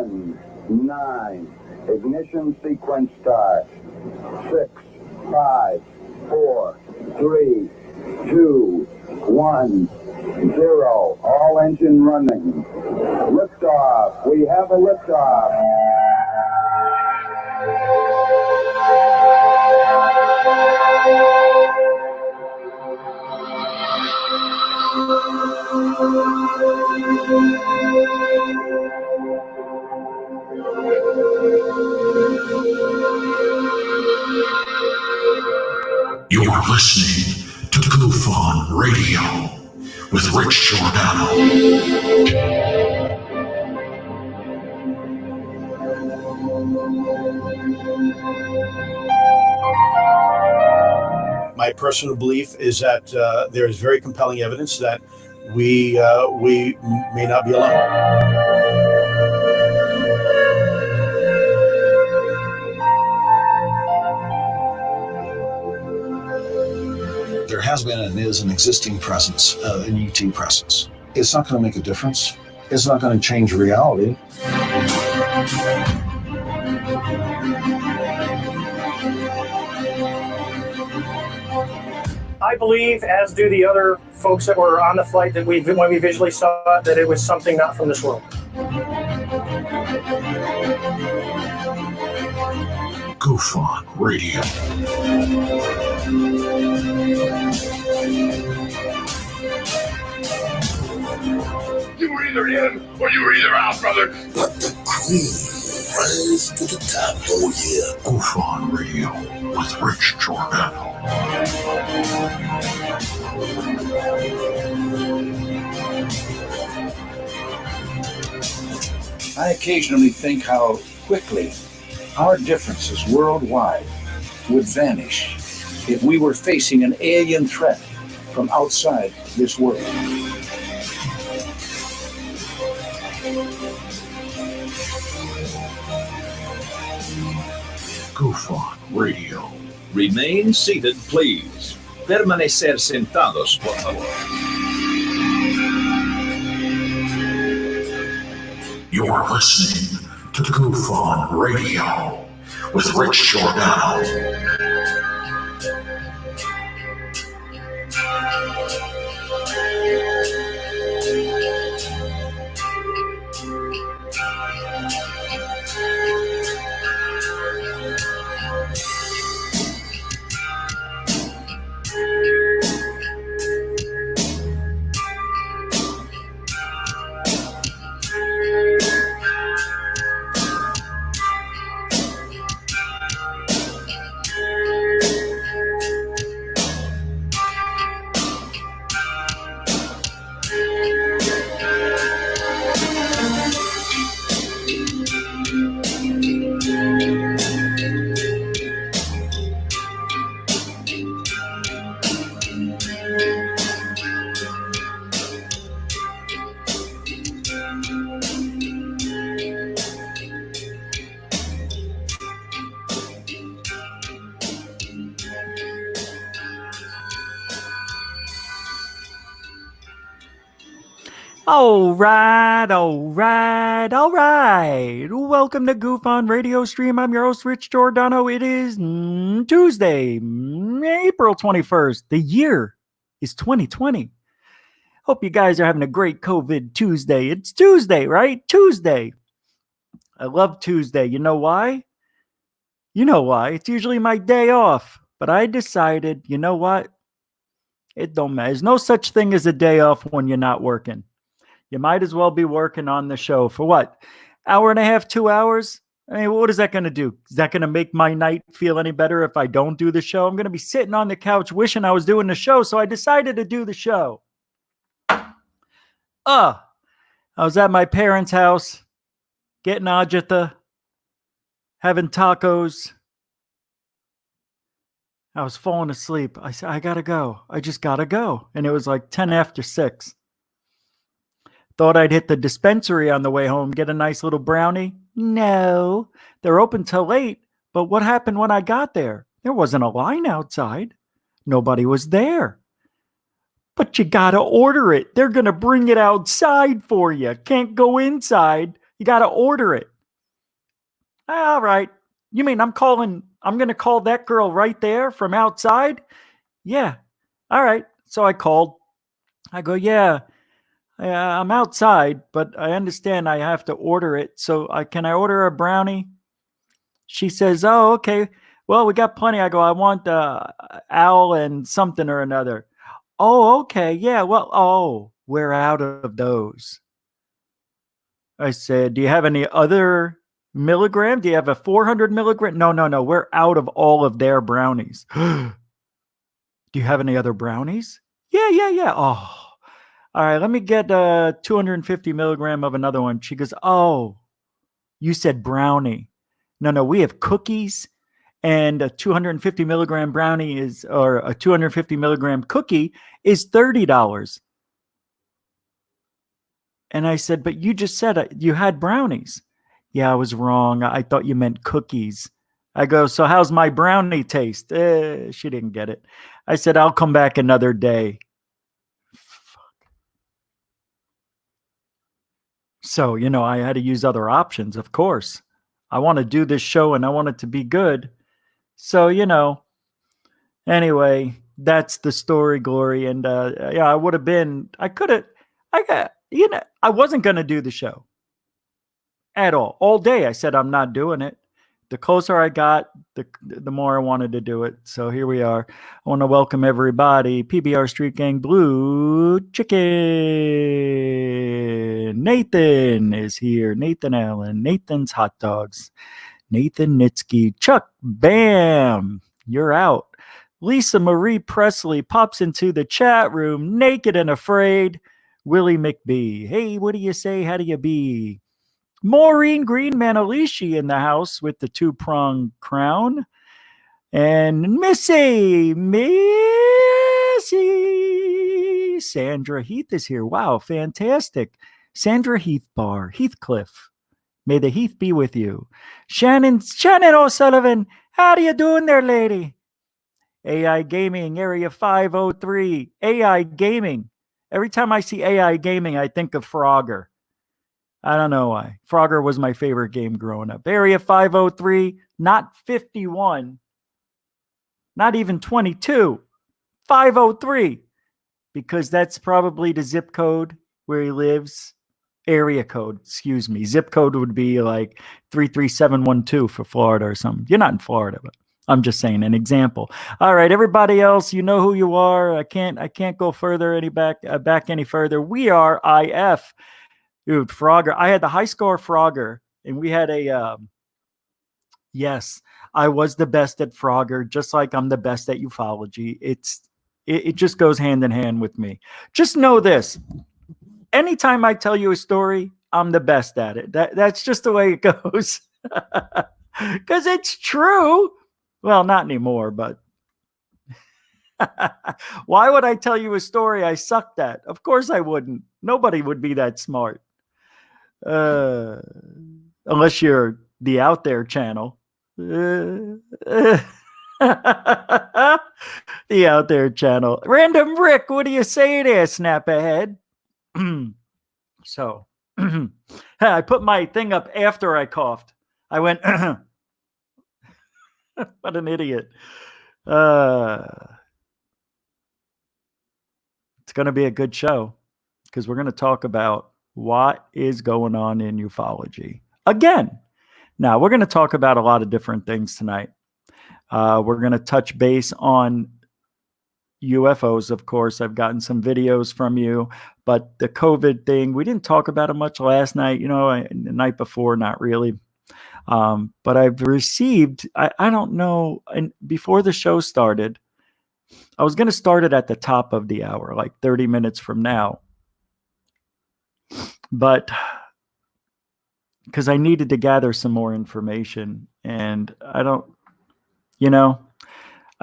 10, 9. Ignition sequence start. 6, 5, 4, 3, 2, 1, 0. All engine running. Liftoff. We have a liftoff. You're listening to Goof on Radio with Rich Giordano. My personal belief is that there is very compelling evidence that we may not be alone. There has been and is an existing presence, an ET presence. It's not going to make a difference. It's not going to change reality. I believe, as do the other folks that were on the flight, that when we visually saw it, that it was something not from this world. Goof on Radio. You were either in or you were either out, brother. But the cream rise to the top. Oh yeah. Goof on Radio with Rich Giordano. I occasionally think how quickly our differences worldwide would vanish if we were facing an alien threat from outside this world. Goof on Radio. Remain seated, please. Permanecer sentados, por favor. You're listening to Goof on Radio with Rich Giordano. All right. Welcome to Goof on Radio Stream. I'm your host, Rich Giordano. It is Tuesday, April 21st. The year is 2020. Hope you guys are having a great COVID Tuesday. It's Tuesday, right? Tuesday. I love Tuesday. You know why? It's usually my day off. But I decided, you know what? It don't matter. There's no such thing as a day off when you're not working. You might as well be working on the show for what? Hour and a half, 2 hours? I mean, what is that going to do? Is that going to make my night feel any better if I don't do the show? I'm going to be sitting on the couch wishing I was doing the show, so I decided to do the show. I was at my parents' house, getting ajita, having tacos. I was falling asleep. I said, I got to go. I just got to go. And it was like 10 after 6. Thought I'd hit the dispensary on the way home, get a nice little brownie. No, they're open till late. But what happened when I got there? There wasn't a line outside. Nobody was there. But you got to order it. They're going to bring it outside for you. Can't go inside. You got to order it. All right. You mean I'm going to call that girl right there from outside? Yeah. All right. So I called. I go, yeah, I'm outside, but I understand I have to order it. So can I order a brownie? She says, oh, okay. Well, we got plenty. I go, I want owl and something or another. Oh, okay. Yeah. Well, we're out of those. I said, do you have any other milligram? Do you have a 400 milligram? No. We're out of all of their brownies. Do you have any other brownies? Yeah. Oh, all right. Let me get 250 milligram of another one. She goes, oh, you said brownie. No. We have cookies, and a 250 milligram brownie or a 250 milligram cookie is $30. And I said, but you just said you had brownies. Yeah, I was wrong. I thought you meant cookies. I go, so how's my brownie taste? She didn't get it. I said, I'll come back another day. So, I had to use other options, of course. I want to do this show and I want it to be good. So, anyway, that's the story, Glory. And I would have been, I wasn't going to do the show at all day. I said, I'm not doing it. The closer I got, the more I wanted to do it. So here we are. I want to welcome everybody. PBR Street Gang Blue Chicken. Nathan is here. Nathan Allen. Nathan's Hot Dogs. Nathan Nitsky. Chuck Bam. You're out. Lisa Marie Presley pops into the chat room naked and afraid. Willie McBee. Hey, what do you say? How do you be? Maureen Greenman Alishi in the house with the two-pronged crown. And Missy Sandra Heath is here. Wow, fantastic. Sandra Heath Bar, Heathcliff. May the Heath be with you. Shannon O'Sullivan, how are you doing there, lady? AI Gaming, Area 503. AI Gaming. Every time I see AI Gaming, I think of Frogger. I don't know why. Frogger was my favorite game growing up. Area 503, not 51, not even 22, 503, because that's probably the zip code where he lives. Area code, excuse me. Zip code would be like 33712 for Florida or something. You're not in Florida, but I'm just saying an example. All right, everybody else, you know who you are. I can't go further back any further. We are IF. Dude, Frogger. I had the high score Frogger, and we had yes, I was the best at Frogger, just like I'm the best at ufology. It just goes hand in hand with me. Just know this. Anytime I tell you a story, I'm the best at it. That's just the way it goes. Because it's true. Well, not anymore, but why would I tell you a story I sucked at? Of course I wouldn't. Nobody would be that smart. Unless you're the Out There channel. The Out There channel. Random Rick, what do you say there, snap ahead? So I put my thing up after I coughed. I went, what an idiot. It's going to be a good show because we're going to talk about what is going on in ufology again. Now, we're going to talk about a lot of different things tonight. We're going to touch base on UFOs, of course. I've gotten some videos from you, but the COVID thing, we didn't talk about it much last night. The night before, not really. But I've received, I don't know, and before the show started, I was going to start it at the top of the hour, like 30 minutes from now. But because I needed to gather some more information, and I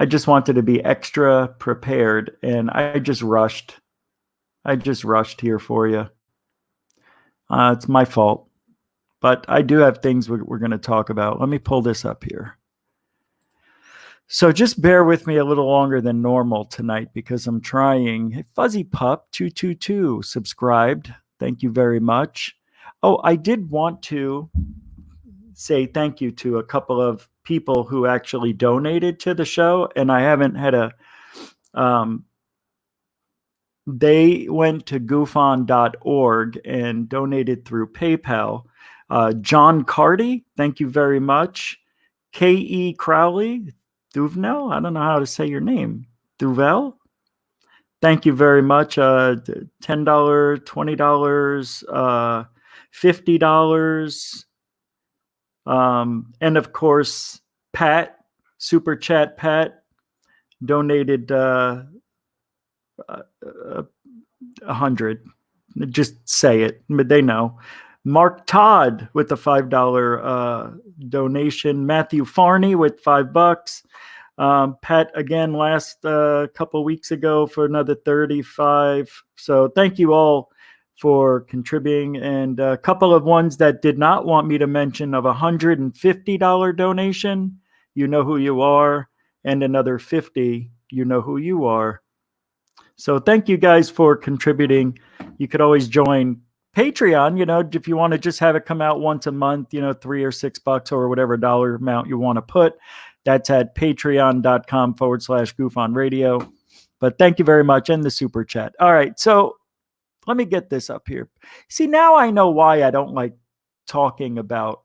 just wanted to be extra prepared, and I just rushed. Here for you. It's my fault, but I do have things we're going to talk about. Let me pull this up here. So just bear with me a little longer than normal tonight because I'm trying. Hey, Fuzzy Pup 222 subscribed. Thank you very much. Oh, I did want to say thank you to a couple of people who actually donated to the show, and I haven't had a they went to goofon.org and donated through PayPal. John Carty, thank you very much. K.E. Crowley, Duvenel, I don't know how to say your name. Duvel? Thank you very much. $10, $20, $50. And of course, Pat, Super Chat Pat, donated 100. Just say it, but they know. Mark Todd with the $5 donation. Matthew Farney with $5. Pat again last couple weeks ago for another 35. So thank you all for contributing, and a couple of ones that did not want me to mention of $150 donation. You know who you are, and another 50. You know who you are. So thank you guys for contributing. You could always join Patreon, if you want to just have it come out once a month, $3 or $6 or whatever dollar amount you want to put. That's at patreon.com/goofonradio. But thank you very much. And the super chat. All right. So let me get this up here. See, now I know why I don't like talking about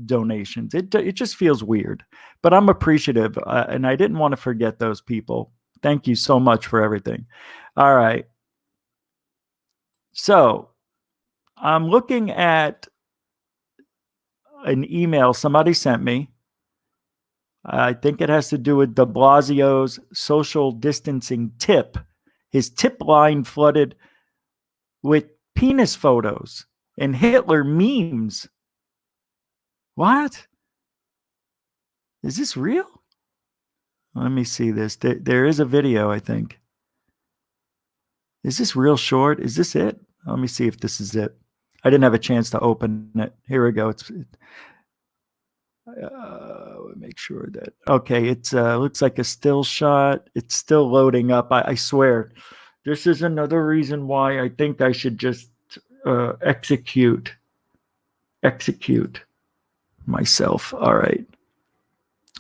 donations. It just feels weird, but I'm appreciative. And I didn't want to forget those people. Thank you so much for everything. All right. So I'm looking at an email somebody sent me. I think it has to do with de Blasio's social distancing tip. His tip line flooded with penis photos and Hitler memes. What? Is this real? Let me see this. There is a video, I think. Is this real short? Is this it? Let me see if this is it. I didn't have a chance to open it. Here we go. Make sure that. Okay, it looks like a still shot. It's still loading up. I swear. This is another reason why I think I should just execute myself. All right.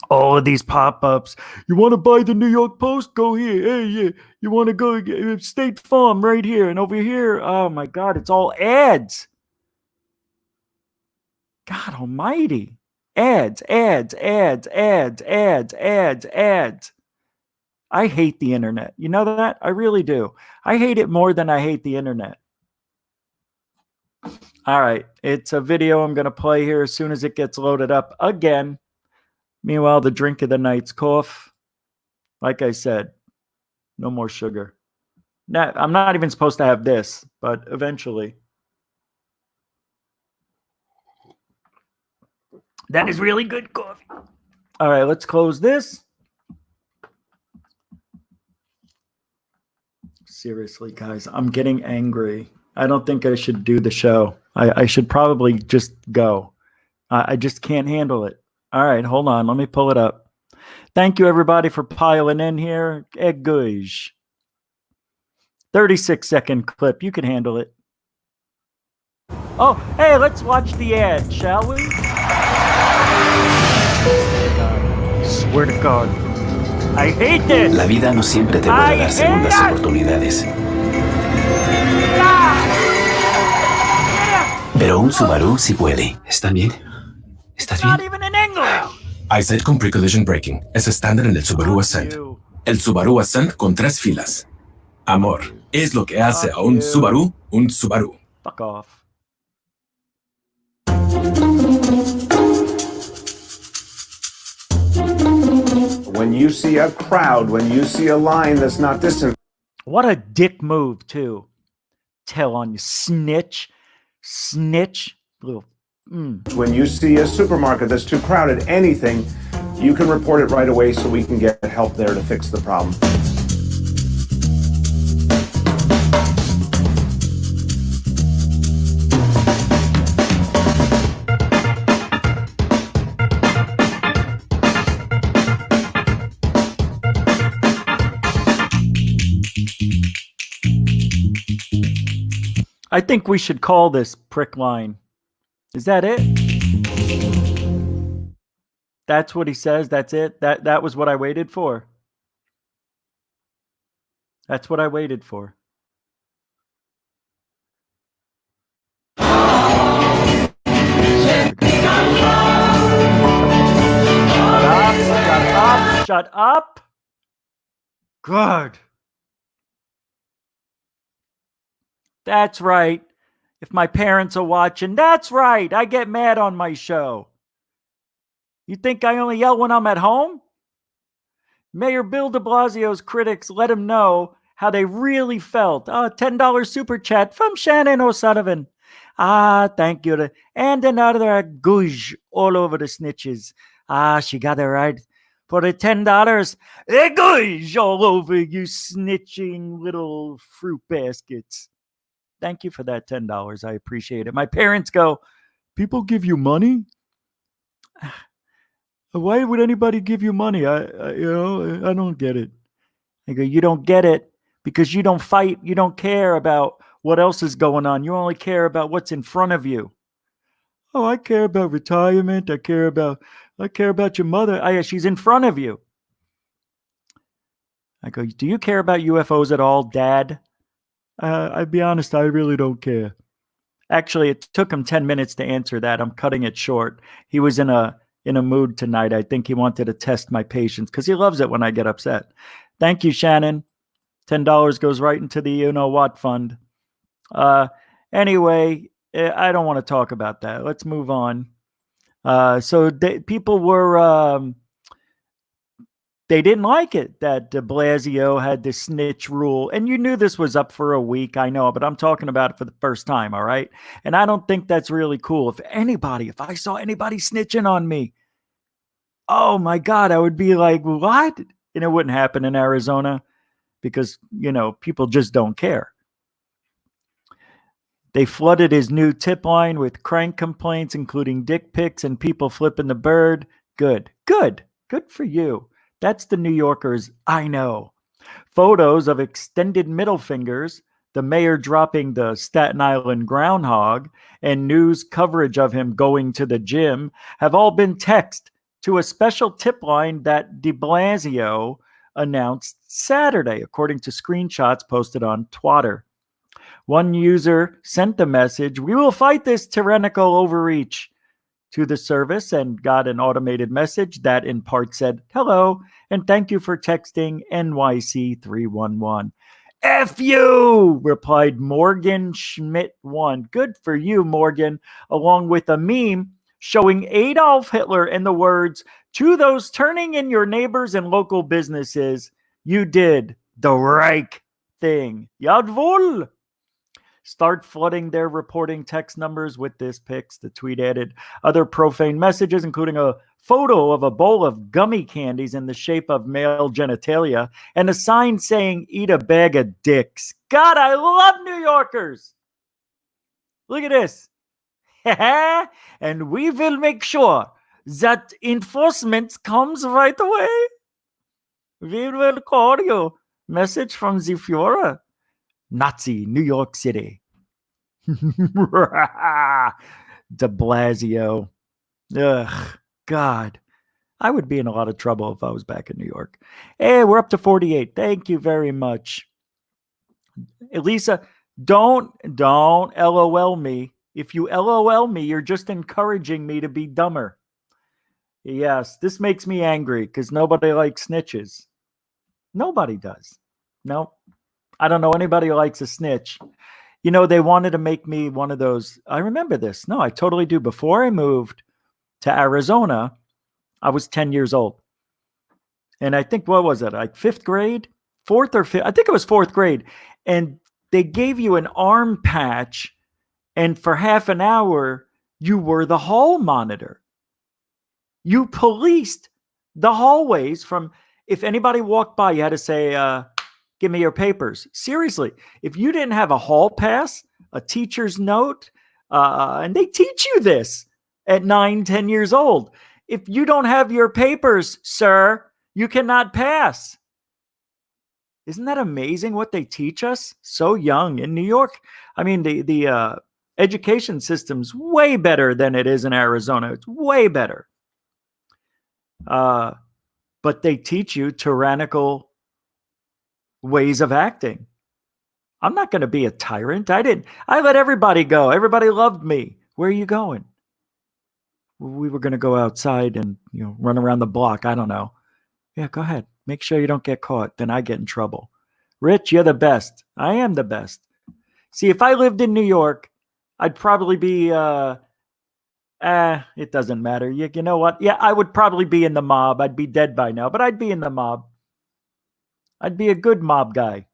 All of these pop-ups. You want to buy the New York Post? Go here. Hey, yeah. You want to go get State Farm right here. And over here, oh my God, it's all ads. God almighty. Ads. I hate the internet. You know that? I really do. I hate it more than I hate the internet. All right. It's a video I'm going to play here as soon as it gets loaded up again. Meanwhile, the drink of the night's cough. Like I said, no more sugar. Now, I'm not even supposed to have this, but eventually. That is really good coffee. All right, let's close this. Seriously, guys, I'm getting angry. I don't think I should do the show. I should probably just go. I just can't handle it. All right, hold on. Let me pull it up. Thank you, everybody, for piling in here. Egguge. 36-second clip. You can handle it. Oh, hey, let's watch the ad, shall we? Swear to God. I hate this. La vida no siempre te puede dar segundas oportunidades. Pero un Subaru sí puede. ¿Están bien? ¿Estás bien? Not even in English. I said con pre-collision braking. Es estándar en el Subaru Ascent. El Subaru Ascent con 3 filas. Amor, es lo que hace a un Subaru un Subaru. Fuck off. When you see a crowd, when you see a line that's not distant. What a dick move, too. Tell on you, snitch. Snitch. Little. When you see a supermarket that's too crowded, anything, you can report it right away so we can get help there to fix the problem. I think we should call this prick line. Is that it? That's what he says. That's it. That was what I waited for. That's what I waited for. Shut up. Good. That's right. If my parents are watching, that's right. I get mad on my show. You think I only yell when I'm at home? Mayor Bill de Blasio's critics let him know how they really felt. $10 super chat from Shannon O'Sullivan. Thank you. And another goosh all over the snitches. She got it right. For the $10, a goosh all over you snitching little fruit baskets. Thank you for that $10. I appreciate it. My parents go, people give you money? Why would anybody give you money? I don't get it. I go, you don't get it because you don't fight. You don't care about what else is going on. You only care about what's in front of you. Oh, I care about retirement. I care about your mother. She's in front of you. I go, do you care about UFOs at all, Dad? I'd be honest, I really don't care. Actually, it took him 10 minutes to answer that. I'm cutting it short. He was in a mood tonight. I think he wanted to test my patience because he loves it when I get upset. Thank you, Shannon. $10 goes right into the you-know-what fund. Anyway, I don't want to talk about that. Let's move on. People were... they didn't like it that de Blasio had the snitch rule. And you knew this was up for a week, I know, but I'm talking about it for the first time, all right? And I don't think that's really cool. If I saw anybody snitching on me, oh my God, I would be like, what? And it wouldn't happen in Arizona because, people just don't care. They flooded his new tip line with crank complaints, including dick pics and people flipping the bird. Good for you. That's the New Yorkers I know. Photos of extended middle fingers, the mayor dropping the Staten Island groundhog, and news coverage of him going to the gym have all been texted to a special tip line that de Blasio announced Saturday, according to screenshots posted on Twitter. One user sent the message, "We will fight this tyrannical overreach," to the service and got an automated message that in part said, "Hello, and thank you for texting NYC 311. F you, replied Morgan Schmidt 1. Good for you, Morgan, along with a meme showing Adolf Hitler and the words, "To those turning in your neighbors and local businesses, you did the right thing. Jawohl." Start flooding their reporting text numbers with this pics. The tweet added other profane messages, including a photo of a bowl of gummy candies in the shape of male genitalia and a sign saying, "Eat a bag of dicks." God, I love New Yorkers. Look at this. And we will make sure that enforcement comes right away. We will call you. Message from the Führer. Nazi, New York City. De Blasio. Ugh, God. I would be in a lot of trouble if I was back in New York. Hey, we're up to 48. Thank you very much. Elisa, don't LOL me. If you LOL me, you're just encouraging me to be dumber. Yes, this makes me angry because nobody likes snitches. Nobody does. No. I don't know anybody who likes a snitch. They wanted to make me one of those. I remember this. No, I totally do. Before I moved to Arizona, I was 10 years old. And I think, what was it? Like fifth grade? Fourth or fifth? I think it was fourth grade. And they gave you an arm patch. And for half an hour, you were the hall monitor. You policed the hallways from, if anybody walked by, you had to say, "Give me your papers." Seriously, if you didn't have a hall pass, a teacher's note, and they teach you this at 9, 10 years old. If you don't have your papers, sir, you cannot pass. Isn't that amazing what they teach us so young in New York? I mean, the Education system's way better than it is in Arizona. It's way better. But they teach you tyrannical ways of acting. I'm not going to be a tyrant. I let everybody go. Everybody loved me. Where are you going? We were going to go outside and, run around the block. I don't know. Yeah, go ahead. Make sure you don't get caught. Then I get in trouble. Rich, you're the best. I am the best. See, if I lived in New York, I'd probably be, it doesn't matter. You know what? Yeah, I would probably be in the mob. I'd be dead by now, but I'd be in the mob. I'd be a good mob guy.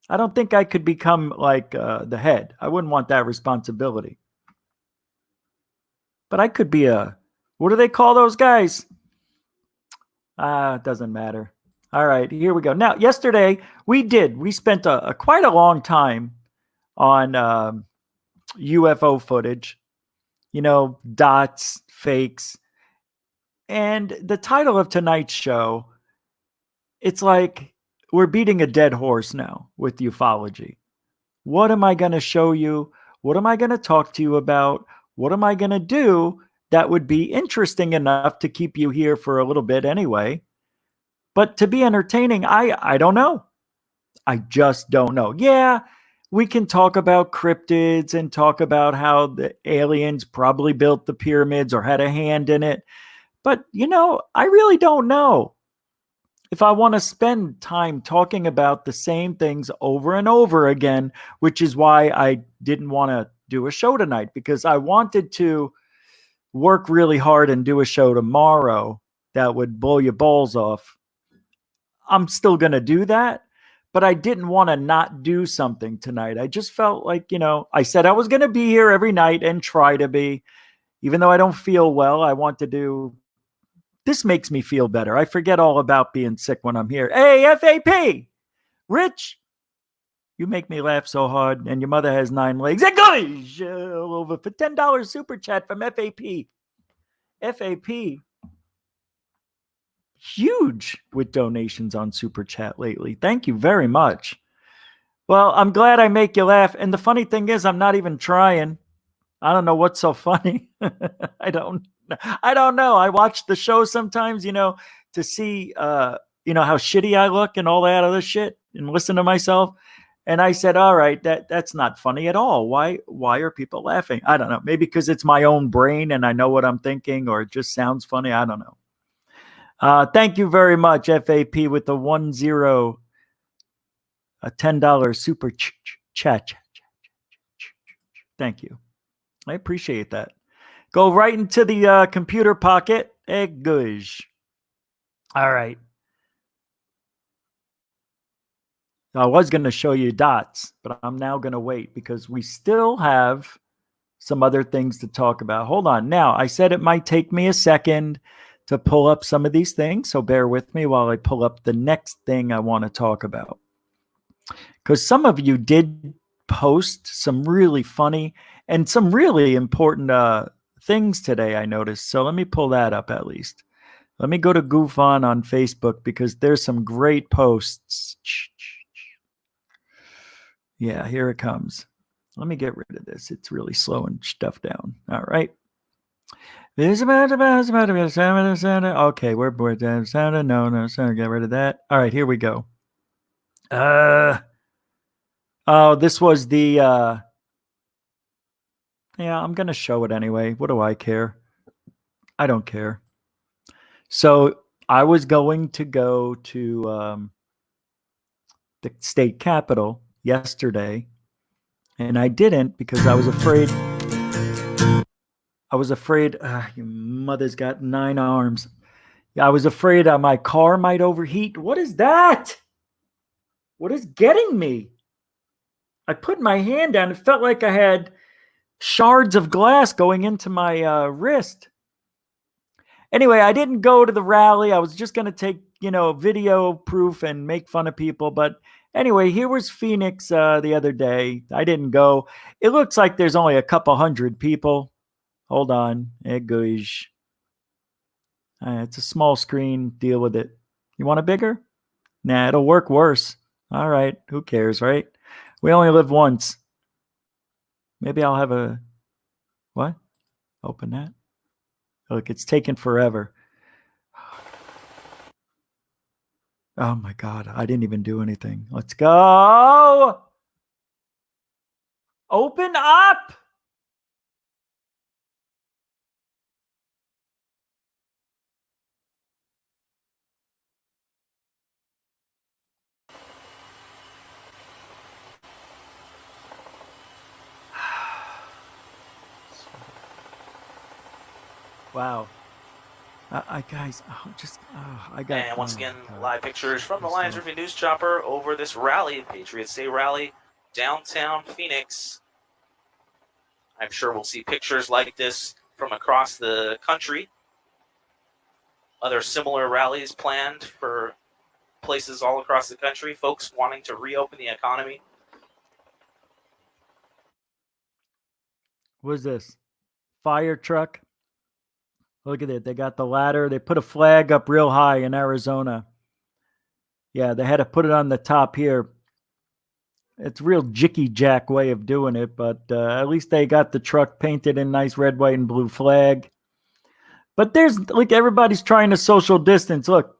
I don't think I could become like the head. I wouldn't want that responsibility. But I could be what do they call those guys? It doesn't matter. All right, here we go. Now, yesterday we spent quite a long time on UFO footage, dots, fakes. And the title of tonight's show, it's like we're beating a dead horse now with ufology. What am I going to show you? What am I going to talk to you about? What am I going to do that would be interesting enough to keep you here for a little bit anyway? But to be entertaining, I don't know. I just don't know. Yeah, we can talk about cryptids and talk about how the aliens probably built the pyramids or had a hand in it. But, I really don't know if I want to spend time talking about the same things over and over again, which is why I didn't want to do a show tonight, because I wanted to work really hard and do a show tomorrow that would blow your balls off. I'm still going to do that, but I didn't want to not do something tonight. I just felt like, I said I was going to be here every night and try to be, even though I don't feel well. I want to do, this makes me feel better. I forget all about being sick when I'm here. Hey, FAP, Rich, you make me laugh so hard, and your mother has 9 legs. Over for $10 super chat from FAP. FAP, huge with donations on super chat lately. Thank you very much. Well, I'm glad I make you laugh. And the funny thing is, I'm not even trying. I don't know what's so funny. I don't know. I watch the show sometimes, to see, how shitty I look and all that other shit, and listen to myself. And I said, all right, that's not funny at all. Why are people laughing? I don't know. Maybe because it's my own brain and I know what I'm thinking, or it just sounds funny. I don't know. Thank you very much, FAP, with the 10, a $10 super chat. Thank you. I appreciate that. Go right into the computer pocket. Good. All right. I was going to show you dots, but I'm now going to wait because we still have some other things to talk about. Hold on. Now, I said it might take me a second to pull up some of these things, so bear with me while I pull up the next thing I want to talk about. Because some of you did post some really funny and some really important things today, I noticed. So let me pull that up at least. Let me go to Goof on Facebook because there's some great posts. Yeah, here it comes. Let me get rid of this. It's really slowing stuff down. All right. Okay, we're bored. No, get rid of that. All right, here we go. This was the yeah, I'm gonna show it anyway. What do I care? I don't care. So I was going to go to the state capitol yesterday, and I didn't because I was afraid. Your mother's got 9 arms. I was afraid my car might overheat. What is that? What is getting me? I put my hand down. It felt like I had shards of glass going into my wrist. Anyway, I didn't go to the rally. I was just going to take, video proof and make fun of people. But anyway, here was Phoenix the other day. I didn't go. It looks like there's only a couple hundred people. Hold on. It's a small screen. Deal with it. You want it bigger? Nah, it'll work worse. All right. Who cares, right? We only live once. Maybe I'll have a what? Open that. Look, it's taken forever. Oh my God, I didn't even do anything. Let's go. Open up. Wow. I guys, I got. And once again, live pictures from the Lions Review News Chopper over this rally, Patriots Day rally, downtown Phoenix. I'm sure we'll see pictures like this from across the country. Other similar rallies planned for places all across the country, folks wanting to reopen the economy. What is this? Fire truck. Look at it. They got the ladder. They put a flag up real high in Arizona. Yeah, they had to put it on the top here. It's a real jicky jack way of doing it, but at least they got the truck painted in nice red, white, and blue flag. But there's, like, everybody's trying to social distance. Look,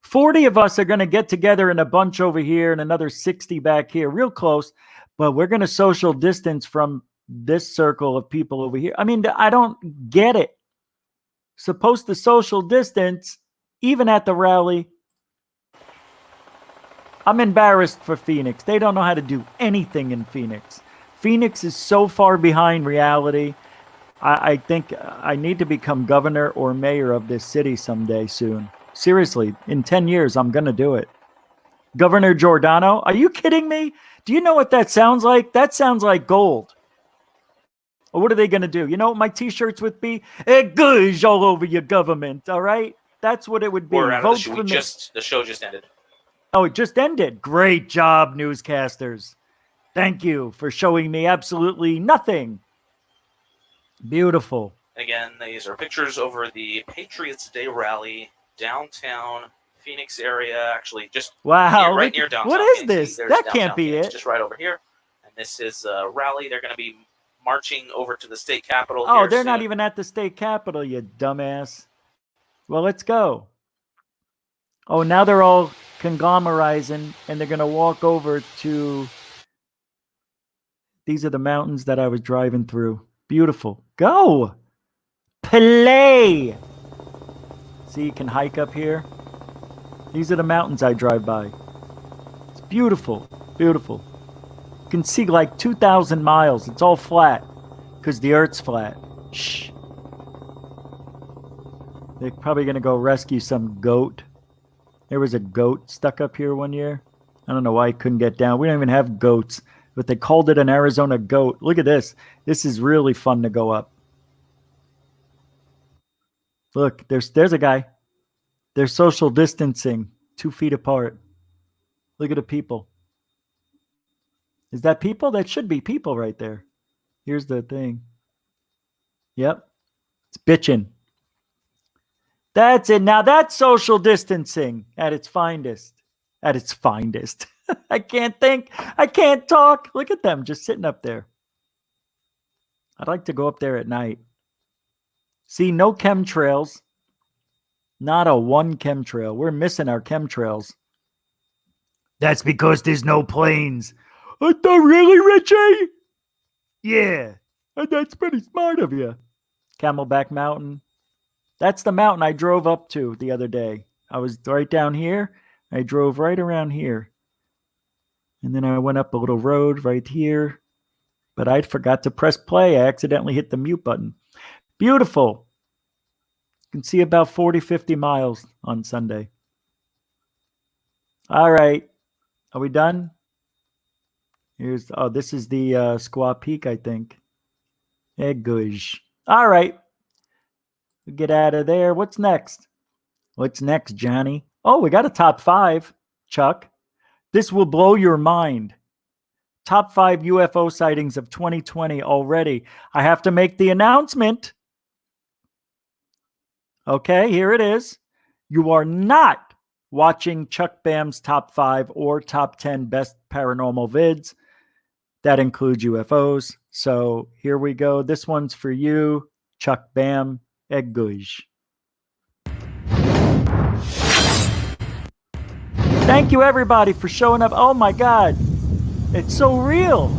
40 of us are going to get together in a bunch over here and another 60 back here, real close, but we're going to social distance from this circle of people over here. I mean, I don't get it. Supposed to social distance, even at the rally. I'm embarrassed for Phoenix. They don't know how to do anything in Phoenix. Phoenix is so far behind reality. I think I need to become governor or mayor of this city someday soon. Seriously, in 10 years, I'm going to do it. Governor Giordano, are you kidding me? Do you know what that sounds like? That sounds like gold. Or what are they going to do? You know what my t-shirts would be? Gush all over your government, all right? That's what it would be. We're out Vote of the show. for me. The show just ended. Oh, it just ended. Great job, newscasters. Thank you for showing me absolutely nothing. Beautiful. Again, these are pictures over the Patriots Day rally, downtown Phoenix area. Actually, just wow, right near downtown. What is Phoenix. this? That can't be Phoenix, it. Just right over here. And this is a rally. They're going to be marching over to the state capitol. Oh, they're not even at the state capitol, you dumbass. Well, let's go. Oh, now they're all conglomerizing, and they're going to walk over to... These are the mountains that I was driving through. Beautiful. Go! Play! See, you can hike up here. These are the mountains I drive by. It's beautiful. Beautiful. You can see like 2,000 miles. It's all flat because the Earth's flat. Shh. They're probably going to go rescue some goat. There was a goat stuck up here one year. I don't know why I couldn't get down. We don't even have goats, but they called it an Arizona goat. Look at this. This is really fun to go up. Look, there's a guy. They're social distancing 2 feet apart. Look at the people. Is that people? That should be people right there. Here's the thing. Yep. It's bitching. That's it. Now that's social distancing at its finest. At its finest. I can't think. I can't talk. Look at them just sitting up there. I'd like to go up there at night. See, no chemtrails. Not a one chemtrail. We're missing our chemtrails. That's because there's no planes. Really, Richie? Yeah. That's pretty smart of you. Camelback Mountain. That's the mountain I drove up to the other day. I was right down here. I drove right around here. And then I went up a little road right here. But I forgot to press play. I accidentally hit the mute button. Beautiful. You can see about 40, 50 miles on Sunday. All right. Are we done? This is the Squaw Peak, I think. Gosh. All right. We get out of there. What's next? What's next, Johnny? Oh, we got a top 5, Chuck. This will blow your mind. Top 5 UFO sightings of 2020 already. I have to make the announcement. Okay, here it is. You are not watching Chuck Bam's top 5 or top 10 best paranormal vids. That includes UFOs. So here we go. This one's for you, Chuck Bam Egguj. Thank you, everybody, for showing up. Oh, my God. It's so real.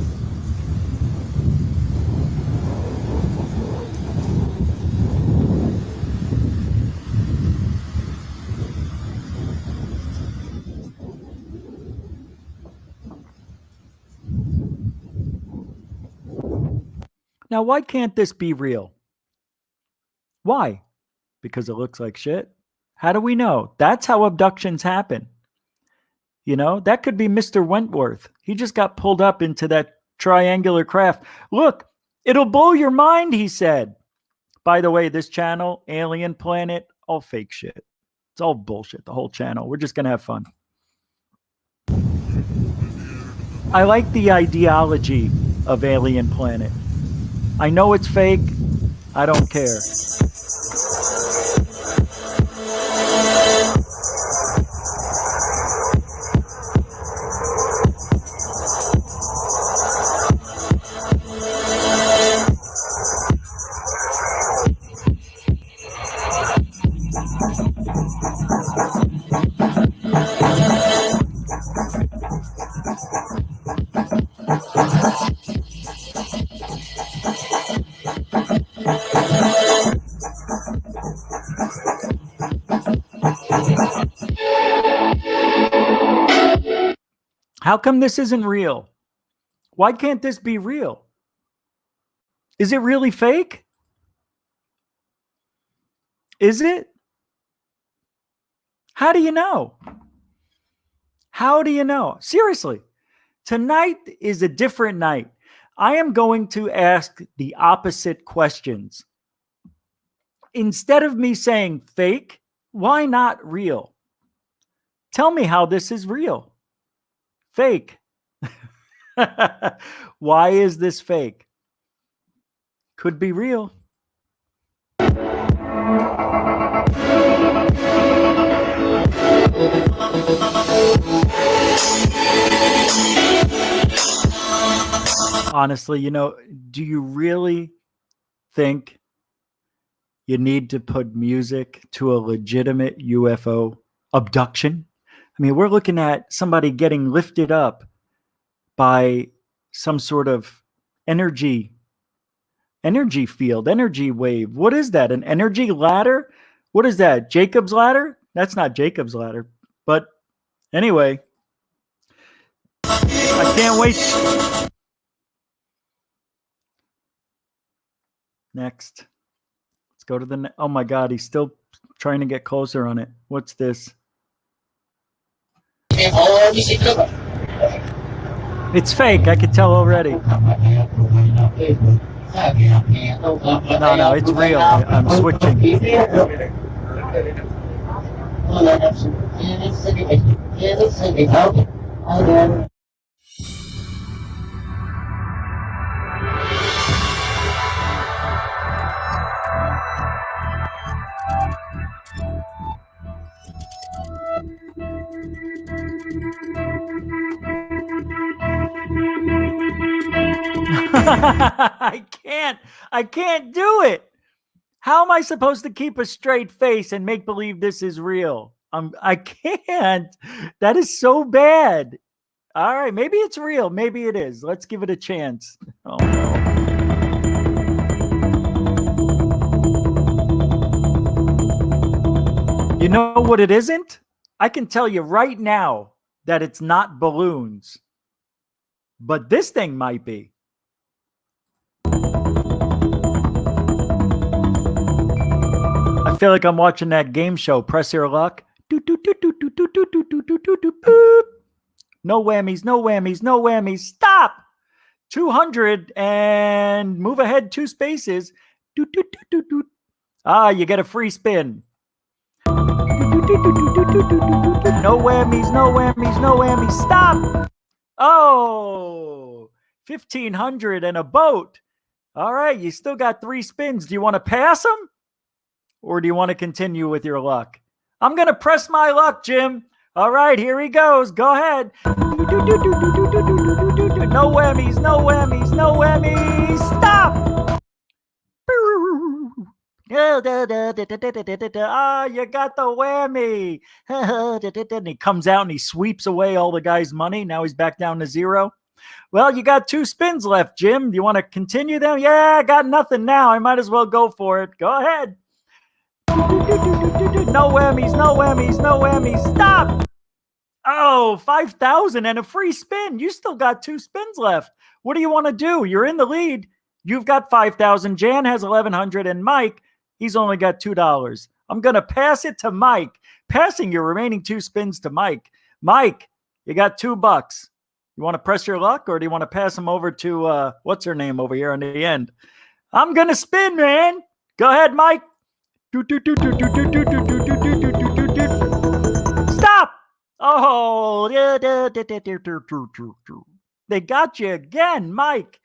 Now, why can't this be real? Why? Because it looks like shit? How do we know? That's how abductions happen. You know, that could be Mr. Wentworth. He just got pulled up into that triangular craft. Look, it'll blow your mind, he said. By the way, this channel, Alien Planet, all fake shit. It's all bullshit, the whole channel. We're just going to have fun. I like the ideology of Alien Planet. I know it's fake. I don't care. How come this isn't real? Why can't this be real? Is it really fake? Is it? How do you know? How do you know? Seriously, tonight is a different night. I am going to ask the opposite questions. Instead of me saying fake, why not real? Tell me how this is real. Fake. Why is this fake? Could be real. Honestly, you know, do you really think you need to put music to a legitimate UFO abduction? I mean, we're looking at somebody getting lifted up by some sort of energy field, energy wave. What is that? An energy ladder? What is that? Jacob's ladder? That's not Jacob's ladder. But anyway, I can't wait. Next. Let's go to the... Oh my God, he's still trying to get closer on it. What's this? It's fake. I could tell already. No, it's real. I'm switching. I can't do it. How am I supposed to keep a straight face and make believe this is real? I can't. That is so bad. All right, maybe it's real. Maybe it is. Let's give it a chance. Oh no. You know what it isn't? I can tell you right now that it's not balloons. But this thing might be. I feel like I'm watching that game show, Press Your Luck. No whammies, no whammies, no whammies. Stop! 200 and move ahead 2 spaces. Ah, you get a free spin. No whammies, no whammies, no whammies. Stop! Oh, 1,500 and a boat. All right, you still got 3 spins. Do you want to pass them? Or do you want to continue with your luck? I'm going to press my luck, Jim. All right, here he goes. Go ahead. No whammies, no whammies, no whammies. Stop! Ah, you got the whammy. And he comes out and he sweeps away all the guy's money. Now he's back down to zero. Well, you got 2 spins left, Jim. Do you want to continue them? Yeah, I got nothing now. I might as well go for it. Go ahead. No whammies, no whammies, no whammies. Stop! Oh, 5,000 and a free spin. You still got 2 spins left. What do you want to do? You're in the lead. You've got 5,000. Jan has 1,100, and Mike, he's only got $2. I'm going to pass it to Mike. Passing your remaining 2 spins to Mike. Mike, you got $2. You want to press your luck, or do you want to pass him over to, what's her name over here on the end? I'm going to spin, man. Go ahead, Mike. Stop. Oh, they got you again, Mike.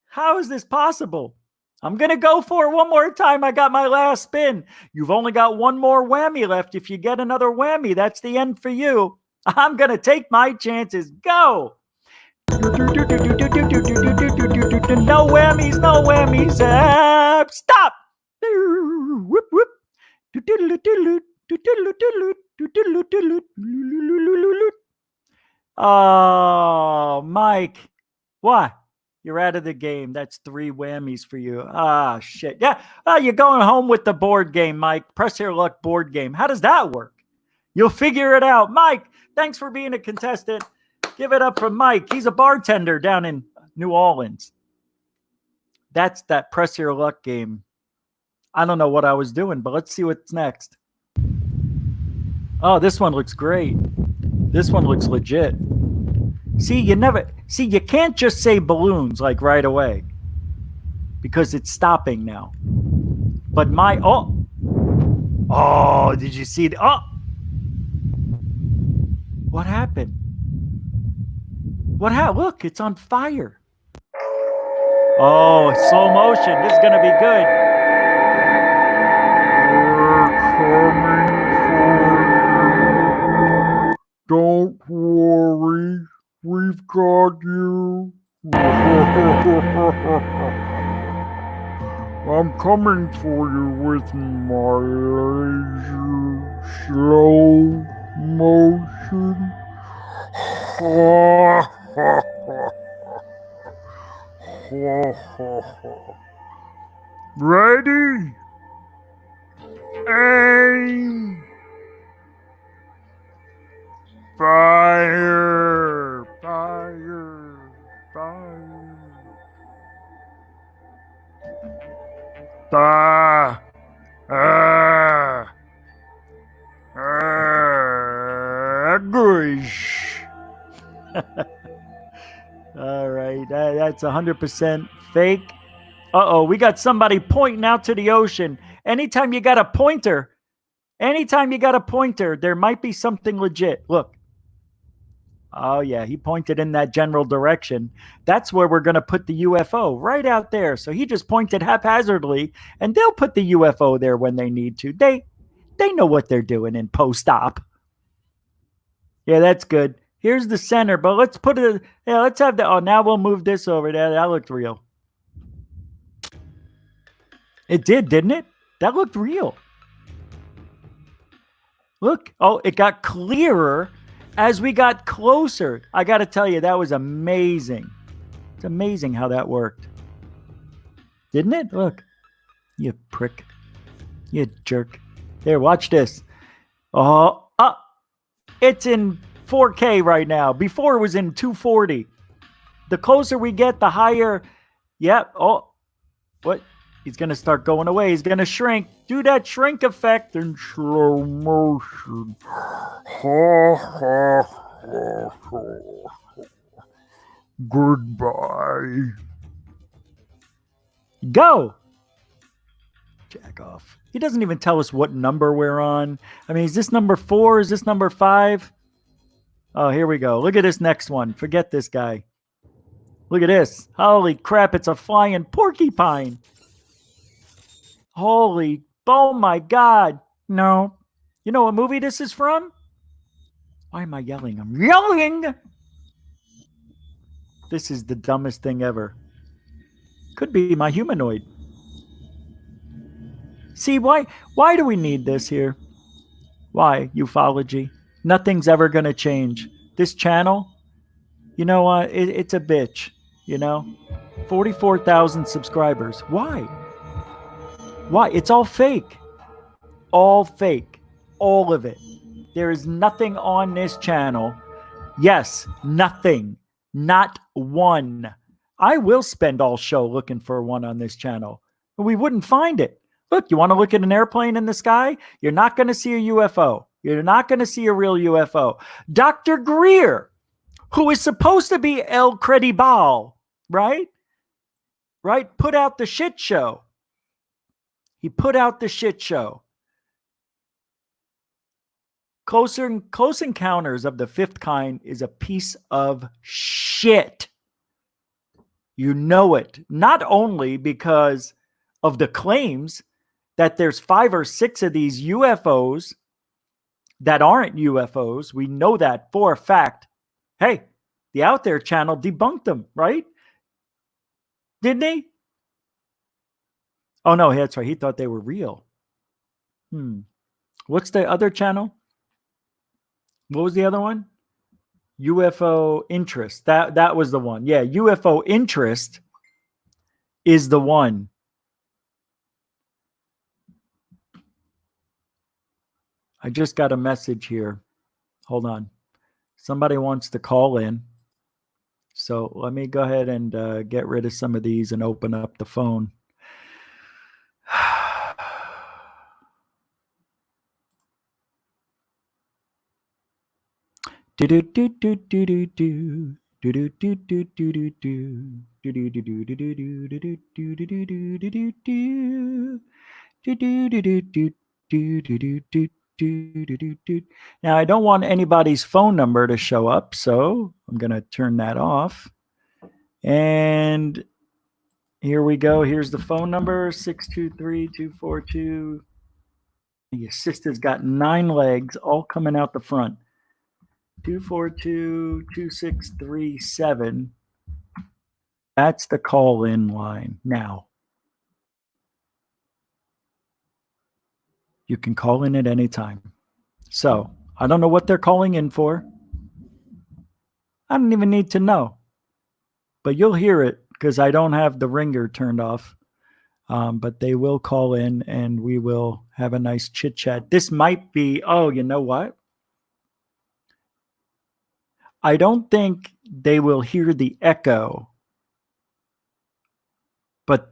How is this possible? I'm going to go for it one more time. I got my last spin. You've only got one more whammy left. If you get another whammy, that's the end for you. I'm going to take my chances. Go. No whammies, no whammies. Stop. Whoop, whoop. Oh, Mike. What? You're out of the game. That's 3 whammies for you. Ah, shit. Yeah. You're going home with the board game, Mike. Press your luck board game. How does that work? You'll figure it out. Mike, thanks for being a contestant. Give it up for Mike. He's a bartender down in New Orleans. That's that press your luck game. I don't know what I was doing, but let's see what's next. Oh, this one looks great. This one looks legit. See, you can't just say balloons like right away because it's stopping now. But oh, did you see what happened? What happened? Look, it's on fire. Oh, slow motion. This is going to be good. We're coming for you. Don't worry. We've got you. I'm coming for you with my laser slow motion. Ready? Aim! Fire! Fire! Fire! Ah! Ah! Ah! Gosh! All right, that's 100% fake. Uh-oh, we got somebody pointing out to the ocean. Anytime you got a pointer, there might be something legit. Look. Oh, yeah, he pointed in that general direction. That's where we're going to put the UFO, right out there. So he just pointed haphazardly, and they'll put the UFO there when they need to. They know what they're doing in post-op. Yeah, that's good. Here's the center, but let's put it, yeah, let's have the, oh, now we'll move this over there. That looked real. It did, didn't it? That looked real. Look, oh, it got clearer as we got closer. I got to tell you, that was amazing. It's amazing how that worked. Didn't it? Look, you prick. You jerk. There, watch this. Oh, it's in 4K right now. Before it was in 240. The closer we get, the higher. Yep. Oh, what? He's going to start going away. He's going to shrink. Do that shrink effect in slow motion. Goodbye. Go. Jack off. He doesn't even tell us what number we're on. I mean, is this number 4? Is this number 5? Oh, here we go. Look at this next one. Forget this guy. Look at this. Holy crap, it's a flying porcupine. Holy, oh my God. No. You know what movie this is from? Why am I yelling? I'm yelling! This is the dumbest thing ever. Could be my humanoid. See, why do we need this here? Why, ufology? Nothing's ever going to change. This channel, you know what? It's a bitch, you know? 44,000 subscribers. Why? Why? It's all fake. All fake. All of it. There is nothing on this channel. Yes, nothing. Not one. I will spend all show looking for one on this channel. But we wouldn't find it. Look, you want to look at an airplane in the sky? You're not going to see a UFO. You're not going to see a real UFO. Dr. Greer, who is supposed to be El Credible, right? Right? Put out the shit show. He put out the shit show. Close Encounters of the Fifth Kind is a piece of shit. You know it. Not only because of the claims that there's 5 or 6 of these UFOs that aren't UFOs. We know that for a fact. Hey, the Out There channel debunked them, right? Didn't he? Oh, no, that's right. He thought they were real. What's the other channel? What was the other one? UFO Interest. That was the one. Yeah, UFO Interest is the one. I just got a message here. Hold on. Somebody wants to call in. So let me go ahead and get rid of some of these and open up the phone. Now, I don't want anybody's phone number to show up, so I'm going to turn that off. And here we go. Here's the phone number, 623-242. Your sister's got 9 legs, all coming out the front. 242-2637. That's the call-in line. Now, you can call in at any time. So, I don't know what they're calling in for. I don't even need to know. But you'll hear it because I don't have the ringer turned off. But they will call in and we will have a nice chit-chat. This might be, oh, you know what? I don't think they will hear the echo. But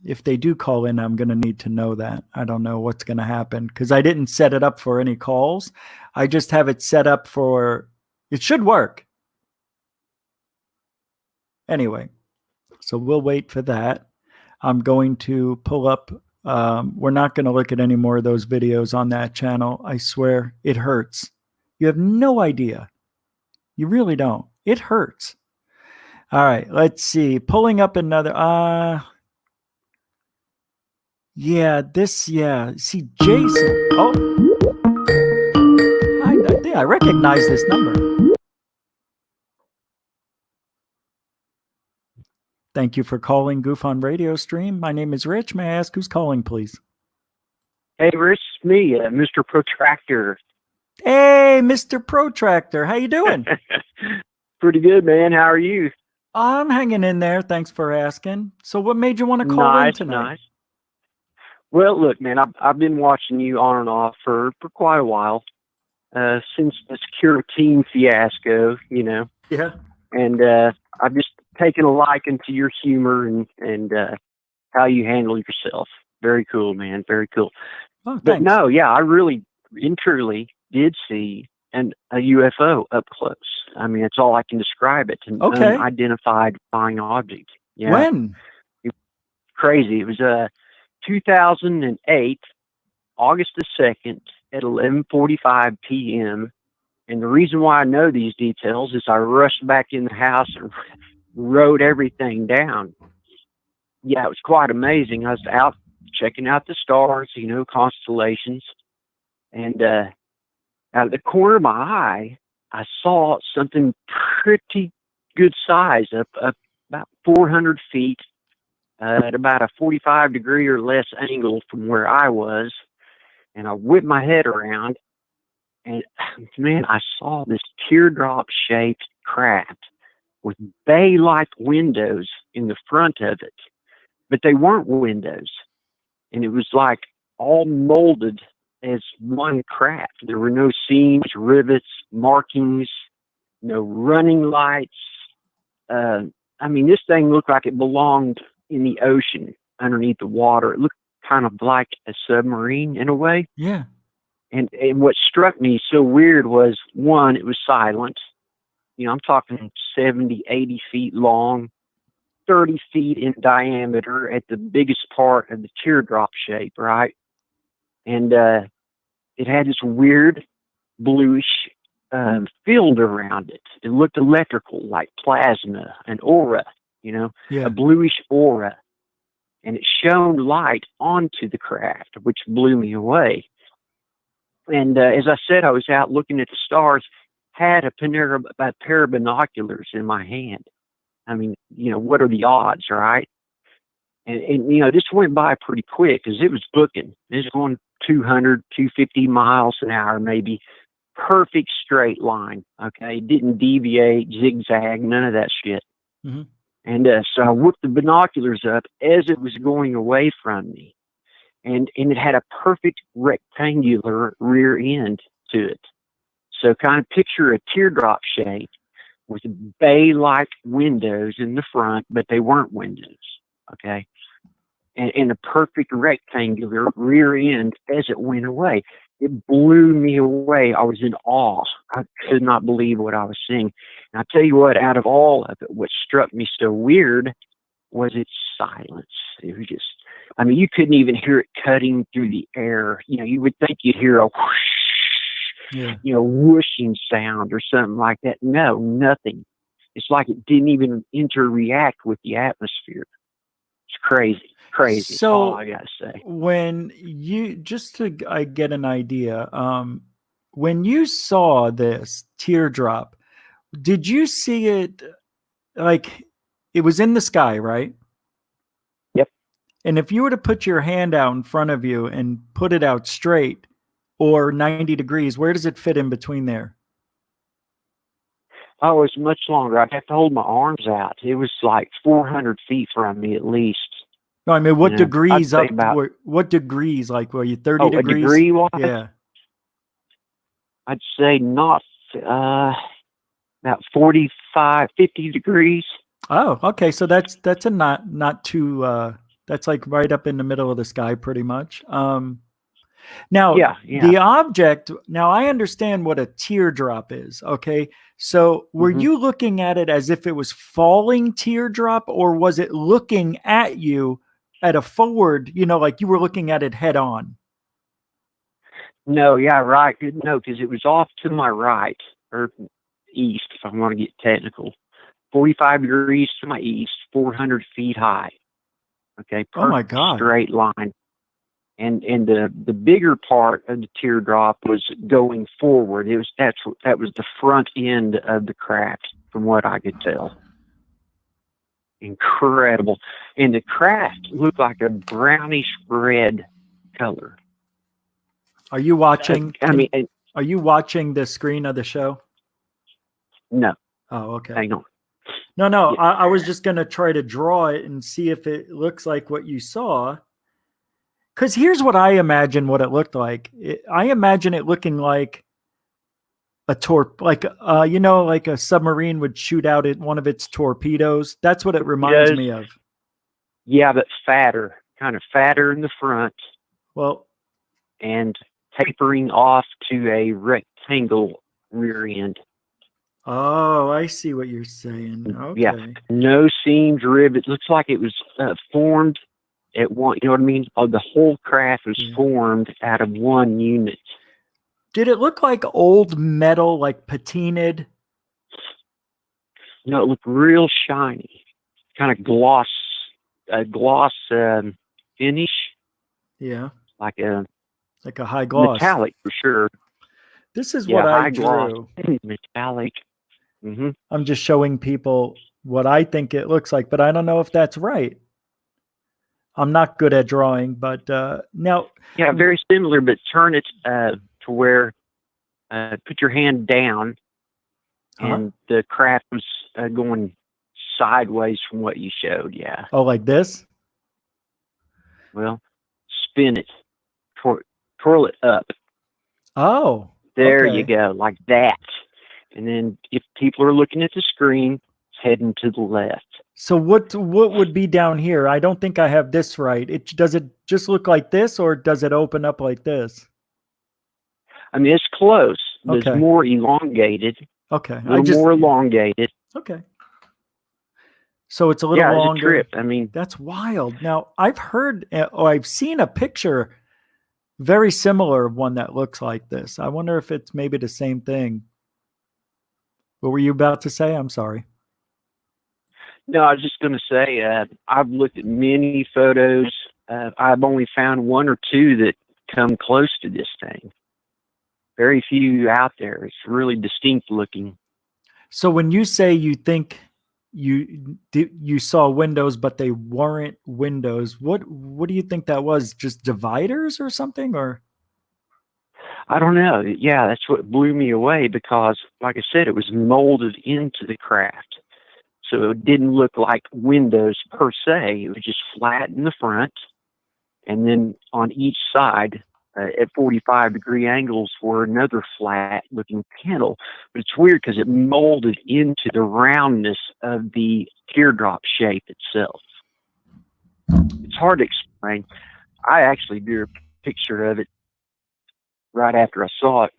if they do call in, I'm going to need to know that. I don't know what's going to happen because I didn't set it up for any calls. I just have it set up for, it should work. Anyway, so we'll wait for that. I'm going to pull up. We're not going to look at any more of those videos on that channel. I swear it hurts. You have no idea. You really don't. It hurts. All right, let's see. Pulling up another. See, Jason. Oh, I recognize this number. Thank you for calling Goof on Radio Stream. My name is Rich. May I ask who's calling, please? Hey, Rich, it's me, Mr. Protractor. Hey, Mr. Protractor. How you doing? Pretty good, man. How are you? I'm hanging in there. Thanks for asking. So what made you want to call in tonight? Nice. Well, look, man, I've been watching you on and off for quite a while, since the Secure Team fiasco, you know. Yeah. And I've just taken a liking to your humor and how you handle yourself. Very cool, man. Very cool. Oh, but no, yeah, I really and truly did see a UFO up close. I mean, that's all I can describe it. An unidentified flying object. Yeah. When? Crazy. It was 2008, August the 2nd at 11:45 p.m. And the reason why I know these details is I rushed back in the house and wrote everything down. Yeah, it was quite amazing. I was out checking out the stars, you know, constellations. And out of the corner of my eye, I saw something pretty good size, up about 400 feet at about a 45-degree or less angle from where I was. And I whipped my head around, and man, I saw this teardrop-shaped craft with bay-like windows in the front of it, but they weren't windows. And it was like all molded as one craft. There were no seams, rivets, markings, no running lights. I mean, this thing looked like it belonged in the ocean underneath the water. It looked kind of like a submarine in a way. Yeah. And what struck me so weird was, one, it was silent. You know, I'm talking 70, 80 feet long, 30 feet in diameter at the biggest part of the teardrop shape, right? And it had this weird bluish field around it. It looked electrical, like plasma, an aura, you know, a bluish aura. And it shone light onto the craft, which blew me away. And as I said, I was out looking at the stars, had a pair of binoculars in my hand. I mean, you know, what are the odds, right? And you know, this went by pretty quick because it was booking. It was going 200, 250 miles an hour, maybe. Perfect straight line, okay? It didn't deviate, zigzag, none of that shit. Mm-hmm. And so I whipped the binoculars up as it was going away from me. And it had a perfect rectangular rear end to it. So kind of picture a teardrop shape with bay-like windows in the front, but they weren't windows, okay? And a perfect rectangular rear end as it went away. It blew me away. I was in awe. I could not believe what I was seeing. And I tell you what, out of all of it, what struck me so weird was its silence. It was just, I mean, you couldn't even hear it cutting through the air. You know, you would think you'd hear a whoosh, you know, whooshing sound or something like that. No, nothing. It's like it didn't even interact with the atmosphere. It's crazy. Crazy. So all I gotta say. When you, just to I get an idea, when you saw this teardrop, did you see it like it was in the sky, right? Yep. And if you were to put your hand out in front of you and put it out straight or 90 degrees, where does it fit in between there? Oh, it's much longer. I'd have to hold my arms out. It was like 400 feet from me at least. No, I mean, what You know, degrees I'd up? say about, What degrees? Like, were you 30 a degrees? degree wise? Yeah. I'd say not, about 45, 50 degrees. Oh, okay. So that's a not too that's like right up in the middle of the sky pretty much. Now the object, now I understand what a teardrop is, okay? So were you looking at it as if it was falling teardrop, or was it looking at you at a forward, you know, like you were looking at it head on? No, yeah, right. No, because it was off to my right, or east, if I want to get technical. 45 degrees to my east, 400 feet high. Okay, perfect Oh my God. straight line. And the bigger part of the teardrop was going forward. That was the front end of the craft, from what I could tell. Incredible. And the craft looked like a brownish red color. Are you watching? I mean, are you watching the screen of the show? No. Oh, okay. Hang on. No. Yeah. I was just going to try to draw it and see if it looks like what you saw. Because here's what I imagine what it looked like. I imagine it looking like a like a submarine would shoot out at one of its torpedoes. That's what it reminds me of. Yeah, but fatter, kind of fatter in the front. Well, and tapering off to a rectangle rear end. Oh, I see what you're saying. Okay. Yeah, no seams, rivets. Looks like it was formed at one. You know what I mean? The whole craft was formed out of one unit. Did it look like old metal, like patinaed? No, it looked real shiny, kind of gloss finish. Yeah, like a high gloss, metallic for sure. This is what I drew. Metallic. Mm-hmm. I'm just showing people what I think it looks like, but I don't know if that's right. I'm not good at drawing, but now. Yeah, very similar, but turn it to where put your hand down, and the craft was going sideways from what you showed. Yeah. Oh, like this? Well, spin it, twirl it up. Oh. There okay. you go, like that. And then if people are looking at the screen, it's heading to the left. So what would be down here? I don't think I have this right. Does it just look like this, or does it open up like this? I mean, it's close. It's Okay. more elongated. Okay. A little more elongated. Okay. So it's a little longer. It's a trip. I mean, that's wild. Now, I've heard, or I've seen a picture very similar of one that looks like this. I wonder if it's maybe the same thing. What were you about to say? I'm sorry. No, I was just going to say, I've looked at many photos. I've only found one or two that come close to this thing. Very few out there. It's really distinct looking. So when you say you think you saw windows, but they weren't windows, what do you think that was? Just dividers or something, or? I don't know. Yeah, that's what blew me away, because, like I said, it was molded into the craft. So it didn't look like windows per se. It was just flat in the front, and then on each side at 45-degree angles were another flat-looking panel. But it's weird because it molded into the roundness of the teardrop shape itself. It's hard to explain. I actually drew a picture of it right after I saw it.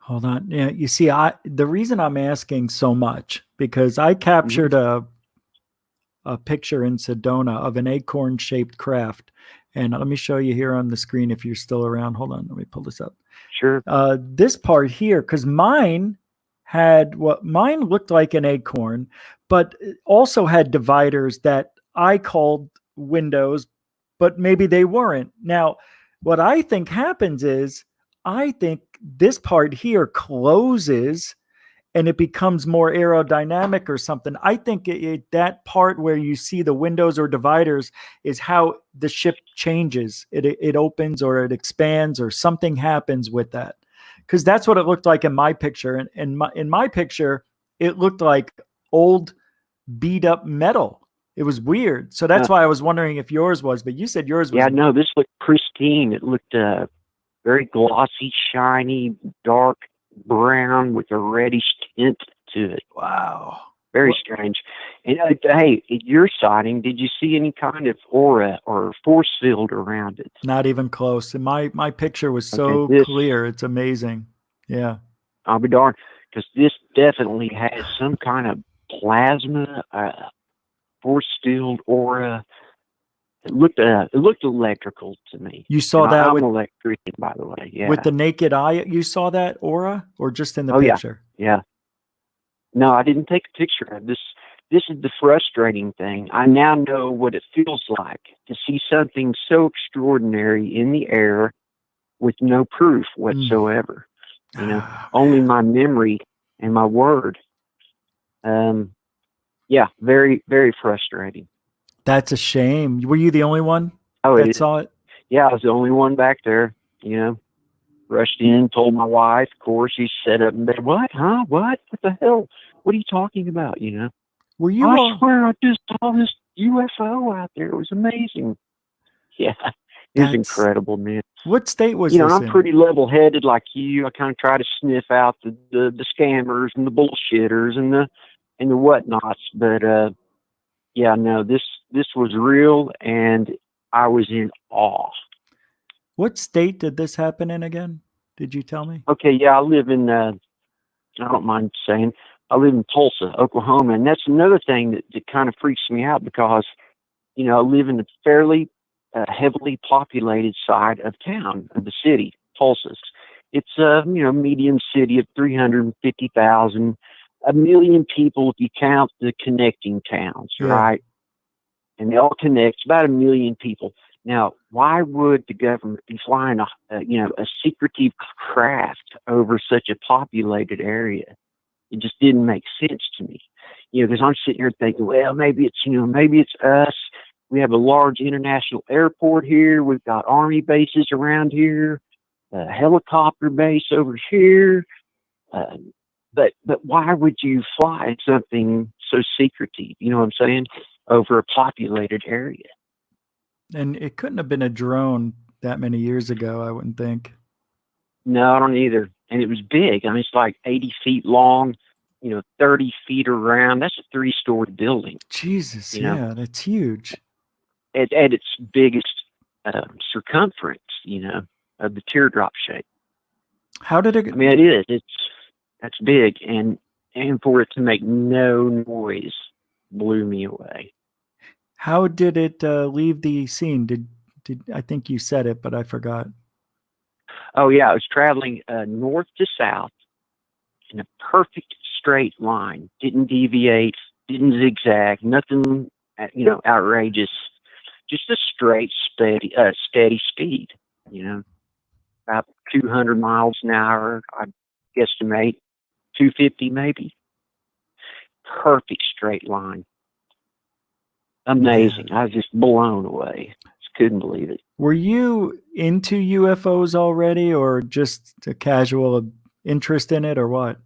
Hold on. Yeah, you see, the reason I'm asking so much, because I captured a picture in Sedona of an acorn-shaped craft, and let me show you here on the screen if you're still around. Hold on, let me pull this up. Sure. This part here, because mine looked like an acorn, but it also had dividers that I called windows, but maybe they weren't. Now, what I think happens is, I think this part here closes and it becomes more aerodynamic or something. I think that part where you see the windows or dividers is how the ship changes. It opens or it expands or something happens with that. Because that's what it looked like in my picture. And in my picture, it looked like old beat up metal. It was weird. So that's why I was wondering if yours was, but you said yours was. Yeah, no, this looked pristine. It looked very glossy, shiny, dark brown with a reddish tint to it. Wow. Very strange. And hey, at your sighting, did you see any kind of aura or force field around it? Not even close. And my picture was so clear. It's amazing. Yeah. I'll be darned, because this definitely has some kind of plasma, force field aura. It looked electrical to me. You saw that I'm with an electrician, by the way. Yeah. With the naked eye, you saw that aura, or just in the picture? Yeah. No, I didn't take a picture of this. This is the frustrating thing. I now know what it feels like to see something so extraordinary in the air with no proof whatsoever. You know, only my memory and my word. Yeah, very, very frustrating. That's a shame. Were you the only one that saw it? Yeah, I was the only one back there, you know. Rushed in, told my wife, of course. She sat up in bed. What? Huh? What? What the hell? What are you talking about, you know? Were you I swear I just saw this UFO out there. It was amazing. Yeah, it was incredible, man. What state was this in? I'm pretty level-headed like you. I kind of try to sniff out the scammers and the bullshitters and the whatnots. But, yeah, no, this was real, and I was in awe. What state did this happen in again? Did you tell me? Okay, yeah, I live in, I don't mind saying, I live in Tulsa, Oklahoma, and that's another thing that kind of freaks me out, because, you know, I live in a fairly heavily populated side of town, of the city, Tulsa. It's a, you know, medium city of 350,000, 1 million people if you count the connecting towns, right? And they all connect, it's about 1 million people. Now, why would the government be flying a secretive craft over such a populated area? It just didn't make sense to me. Because I'm sitting here thinking, well, maybe it's us. We have a large international airport here. We've got army bases around here, a helicopter base over here. But why would you fly something so secretive? You know what I'm saying? Over a populated area. And it couldn't have been a drone that many years ago, I wouldn't think. No, I don't either. And it was big. I mean, it's like 80 feet long, 30 feet around. That's a 3-story building. Jesus, yeah, that's huge. At its biggest circumference, of the teardrop shape. How did it? I mean, it is. That's big, and for it to make no noise blew me away. How did it leave the scene? Did I think you said it, but I forgot. Oh yeah, it was traveling north to south in a perfect straight line. Didn't deviate, didn't zigzag, nothing outrageous. Just a straight, steady speed. About 200 miles an hour. I guesstimate 250 maybe. Perfect straight line. Amazing. I was just blown away. Just couldn't believe it. Were you into UFOs already, or just a casual interest in it, or what?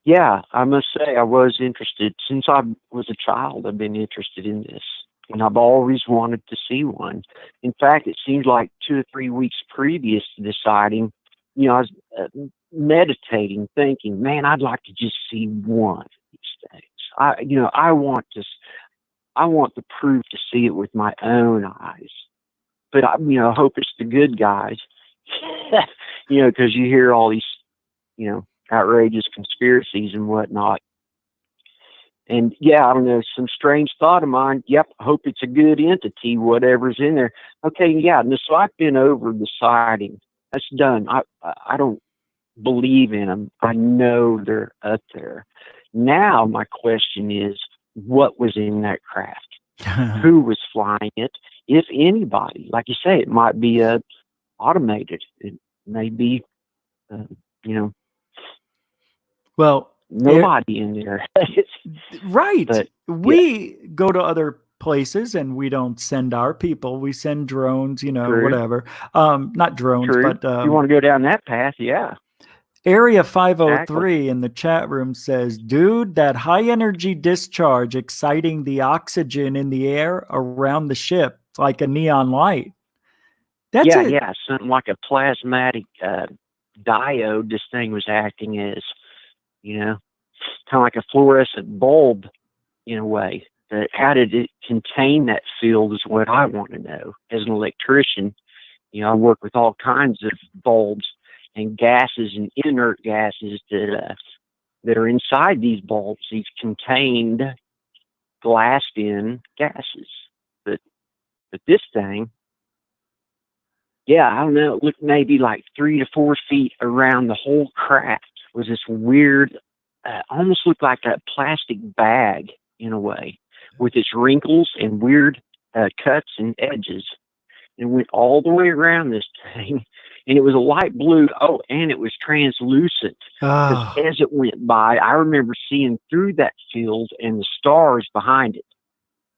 Yeah, I must say I was interested. Since I was a child, I've been interested in this. And I've always wanted to see one. In fact, it seems like 2 or 3 weeks previous to the sighting, I was meditating, thinking, man, I'd like to just see one of these things. I want the proof to see it with my own eyes. But I hope it's the good guys, because you hear all these, outrageous conspiracies and whatnot. And yeah, I don't know, some strange thought of mine. Yep, I hope it's a good entity, whatever's in there. Okay, yeah. So I've been over the sighting. That's done. I don't believe in them. I know they're up there. Now my question is, what was in that craft? Who was flying it? If anybody, like you say, it might be automated. It may be, well, nobody in there. Right. But, we go to other places and we don't send our people. We send drones, True. whatever. Not drones, True. but you want to go down that path, yeah. Area 503 Exactly. in the chat room says, dude, that high energy discharge exciting the oxygen in the air around the ship like a neon light. That's it. Yeah, something like a plasmatic diode this thing was acting as, kind of like a fluorescent bulb in a way. How did it contain that field is what I want to know. As an electrician, I work with all kinds of bulbs and gases and inert gases that are inside these bulbs, these contained glassed-in gases. But this thing, yeah, I don't know, it looked maybe like 3 to 4 feet around the whole craft. Was this weird, almost looked like a plastic bag in a way, with its wrinkles and weird cuts and edges. And went all the way around this thing. And it was a light blue. Oh, and it was translucent. Because as it went by, I remember seeing through that field and the stars behind it.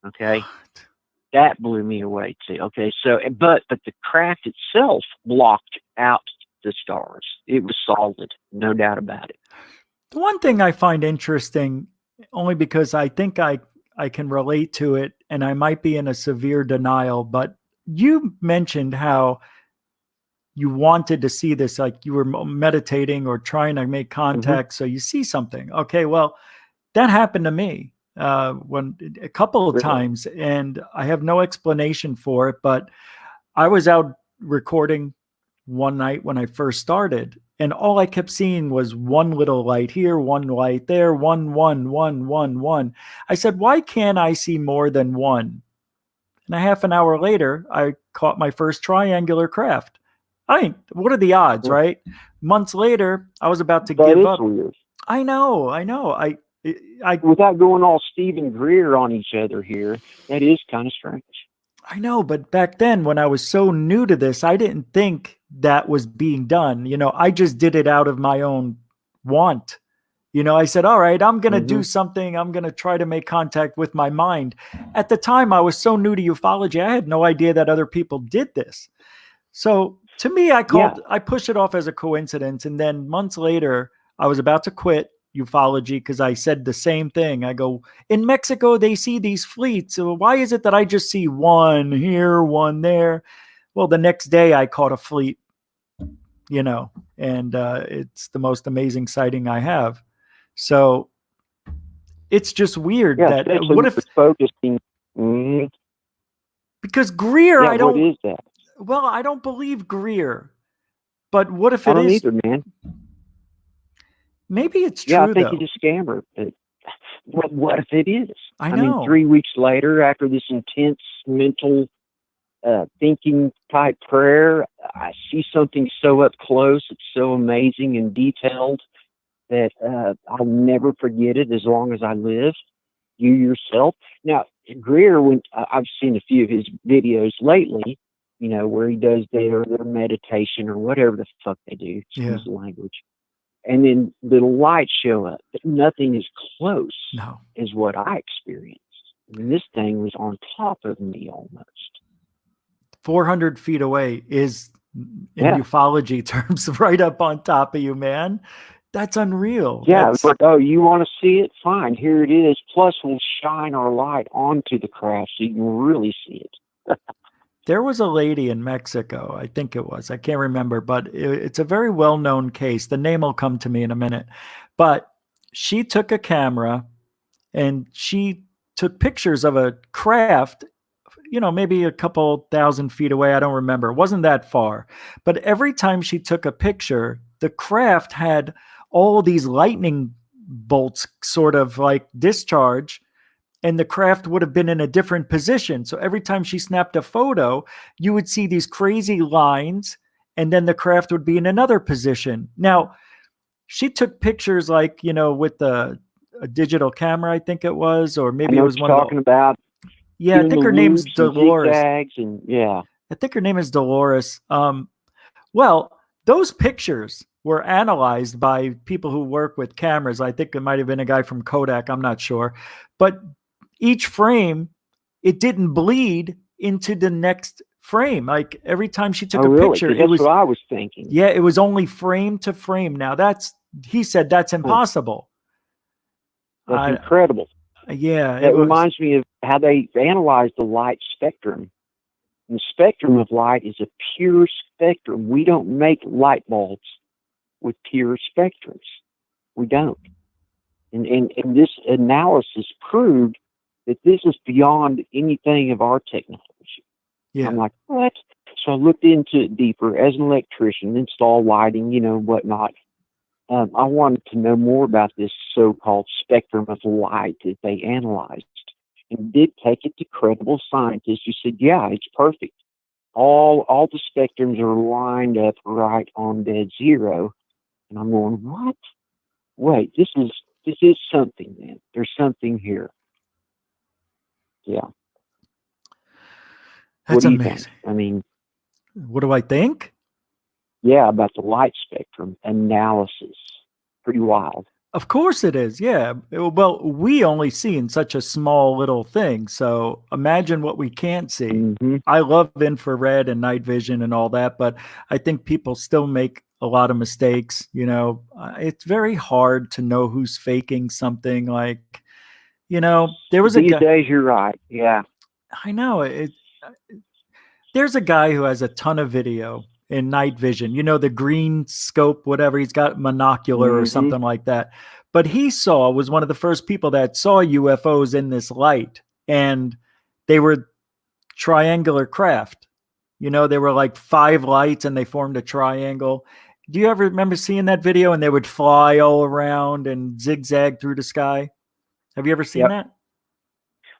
Okay. What? That blew me away too. Okay. So, but the craft itself blocked out the stars. It was solid. No doubt about it. The one thing I find interesting, only because I think I can relate to it, and I might be in a severe denial, but you mentioned how you wanted to see this, like you were meditating or trying to make contact. So you see something. Okay. Well, that happened to me when a couple of times, and I have no explanation for it, but I was out recording one night when I first started, and all I kept seeing was one little light here, one light there, one. I said, why can't I see more than one? And a half an hour later, I caught my first triangular craft. What are the odds, right? Months later, I was about to give up. Weird. I know. I without going all Stephen Greer on each other here, that is kind of strange. I know, but back then when I was so new to this, I didn't think that was being done. I just did it out of my own want. I said, all right, I'm going to do something. I'm going to try to make contact with my mind. At the time, I was so new to ufology. I had no idea that other people did this. So to me, I pushed it off as a coincidence. And then months later, I was about to quit ufology because I said the same thing. I go, in Mexico, they see these fleets. So why is it that I just see one here, one there? Well, the next day I caught a fleet, and it's the most amazing sighting I have. So it's just weird that what if focusing? Because Greer, I don't. What is that? Well, I don't believe Greer, but what if I it don't is? either, man. Maybe it's true. Yeah, I think though. he's a scammer. But what if it is? I know. mean, 3 weeks later, after this intense mental thinking type prayer, I see something so up close. It's so amazing and detailed that I'll never forget it as long as I live. You yourself. Now, Greer, I've seen a few of his videos lately, where he does their meditation or whatever the fuck they do, excuse the language. And then little lights show up, but nothing as close as what I experienced. I mean, this thing was on top of me almost. 400 feet away is, in ufology terms, right up on top of you, man. That's unreal. Yeah, but you want to see it? Fine, here it is. Plus, we'll shine our light onto the craft so you can really see it. There was a lady in Mexico, I think it was. I can't remember, but it's a very well-known case. The name will come to me in a minute. But she took a camera and she took pictures of a craft, maybe a couple thousand feet away. I don't remember. It wasn't that far. But every time she took a picture, the craft had all these lightning bolts sort of like discharge, and the craft would have been in a different position. So every time she snapped a photo, you would see these crazy lines, and then the craft would be in another position. Now, she took pictures like, with a digital camera, I think it was, or maybe it was one talking about. Yeah, I think her name's Dolores. I think her name is Dolores. Well, those pictures were analyzed by people who work with cameras. I think it might have been a guy from Kodak. I'm not sure. But each frame, it didn't bleed into the next frame. Like every time she took a picture, that's what I was thinking. Yeah, it was only frame to frame. Now he said that's impossible. That's incredible. Yeah. It reminds me of how they analyze the light spectrum. And the spectrum of light is a pure spectrum. We don't make light bulbs with pure spectrums. We don't. And this analysis proved that this is beyond anything of our technology. Yeah. I'm like, what? So I looked into it deeper as an electrician, install lighting, whatnot. I wanted to know more about this so-called spectrum of light that they analyzed, and did take it to credible scientists who said, yeah, it's perfect. All the spectrums are lined up right on dead zero. And I'm going, what? Wait, this is something, man. There's something here. Yeah. That's amazing. Think? I mean, what do I think? Yeah, about the light spectrum analysis. Pretty wild. Of course it is. Yeah. Well, we only see in such a small little thing. So imagine what we can't see. Mm-hmm. I love infrared and night vision and all that, but I think people still make a lot of mistakes. It's very hard to know who's faking something. Like, there was these days. You're right. Yeah. I know there's a guy who has a ton of video in night vision, the green scope, whatever. He's got monocular or something like that. But he was one of the first people that saw UFOs in this light, and they were triangular craft. They were like 5 lights and they formed a triangle. Do you ever remember seeing that video? And they would fly all around and zigzag through the sky. Have you ever seen that?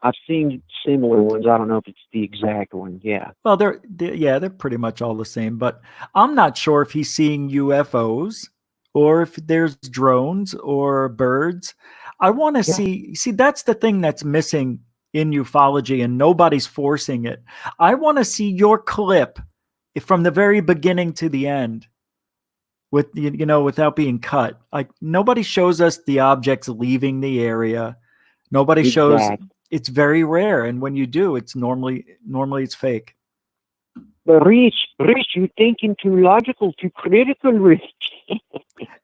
I've seen similar ones. I don't know if it's the exact one. Yeah. Well, they're pretty much all the same, but I'm not sure if he's seeing UFOs or if there's drones or birds. I want to see, that's the thing that's missing in ufology and nobody's forcing it. I want to see your clip from the very beginning to the end with, you know, without being cut. Like, nobody shows us the objects leaving the area. Nobody shows. Exactly. It's very rare, and when you do, it's normally it's fake. But Rich, you're thinking too logical, too critical, Rich.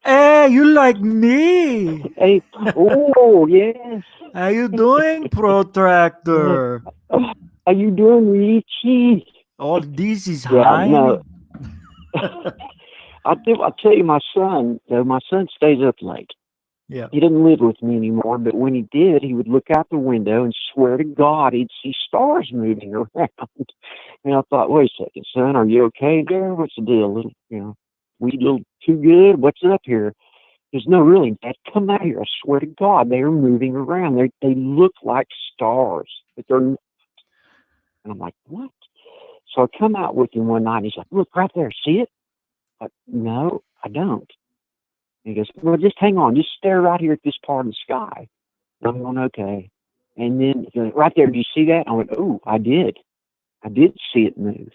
Hey, you like me? Hey, oh yes. How you doing, Protractor? How you doing, Richie? Oh, this is Yeah, Jaime. no. I'll tell you, my son stays up late. Yeah. He doesn't live with me anymore, but when he did, he would look out the window and swear to God he'd see stars moving around. And I thought, wait a second, son, are you okay there? What's the deal? We a little too good? What's up here? There's no, really, Dad, come out here. I swear to God, they are moving around. They look like stars, but they're not. And I'm like, what? So I come out with him one night. And he's like, look right there. See it? No, I don't. And he goes, well, just hang on. Just stare right here at this part of the sky. And I'm going, okay. And then right there, do you see that? I went, oh, I did. I did see it move.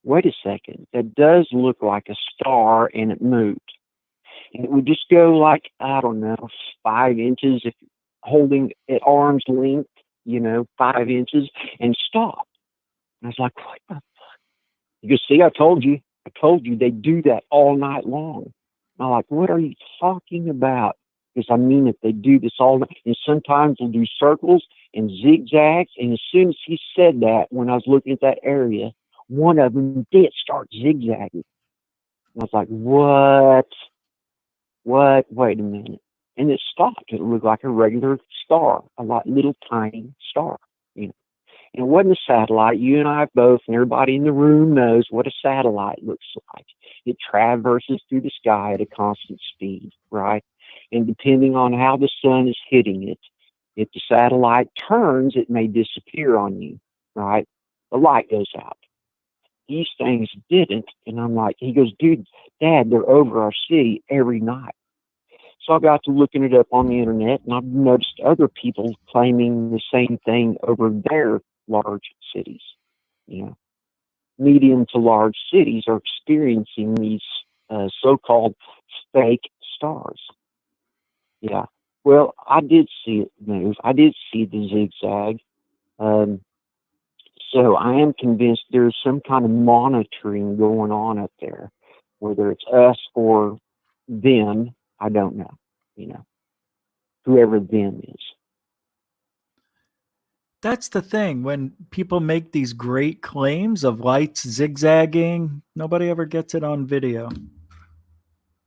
Wait a second. That does look like a star, and it moved. And it would just go like, I don't know, 5 inches, if holding at arm's length, 5 inches, and stop. And I was like, what the fuck? You can see, I told you they do that all night long. And I'm like, what are you talking about? Because I mean it, they do this all night. And sometimes they'll do circles and zigzags. And as soon as he said that, when I was looking at that area, one of them did start zigzagging. And I was like, what? Wait a minute. And it stopped. It looked like a regular star, little tiny star, And it wasn't a satellite. You and I both, and everybody in the room knows what a satellite looks like. It traverses through the sky at a constant speed, right? And depending on how the sun is hitting it, if the satellite turns, it may disappear on you, right? The light goes out. These things didn't. And I'm like, he goes, dude, Dad, they're over our city every night. So I got to looking it up on the internet, and I've noticed other people claiming the same thing over their large cities. Medium to large cities are experiencing these so-called fake stars. Yeah. Well, I did see it move. I did see the zigzag. So I am convinced there's some kind of monitoring going on up there, whether it's us or them. I don't know. Whoever them is. That's the thing. When people make these great claims of lights zigzagging, nobody ever gets it on video.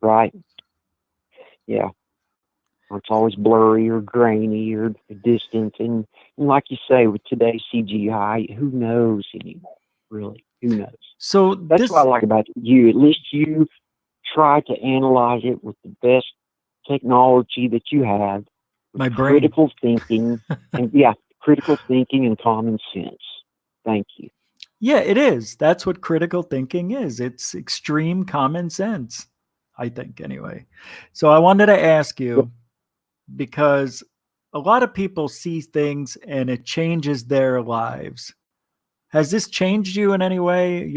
Right. Yeah. Or it's always blurry or grainy or distant. And like you say, with today's CGI, who knows anymore, really? Who knows? So that's what I like about you. At least you try to analyze it with the best technology that you have. My brain. Critical thinking. Critical thinking and common sense. Thank you. Yeah, it is. That's what critical thinking is. It's extreme common sense, I think, anyway. So I wanted to ask you, because a lot of people see things and it changes their lives. Has this changed you in any way?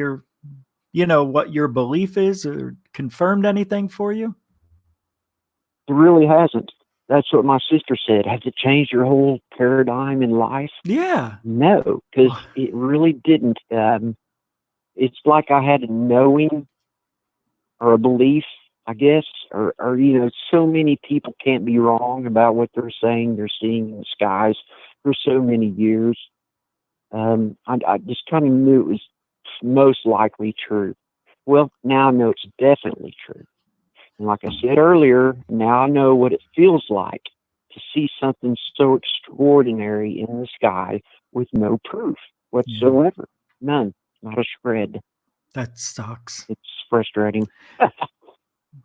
What your belief is, or confirmed anything for you? It really hasn't. That's what my sister said. Has it changed your whole paradigm in life? Yeah. No, because it really didn't. It's like I had a knowing or a belief, I guess, or so many people can't be wrong about what they're saying, they're seeing in the skies for so many years. I just kind of knew it was most likely true. Well, now I know it's definitely true. And like I said earlier, now I know what it feels like to see something so extraordinary in the sky with no proof whatsoever. None. Not a shred. That sucks. It's frustrating.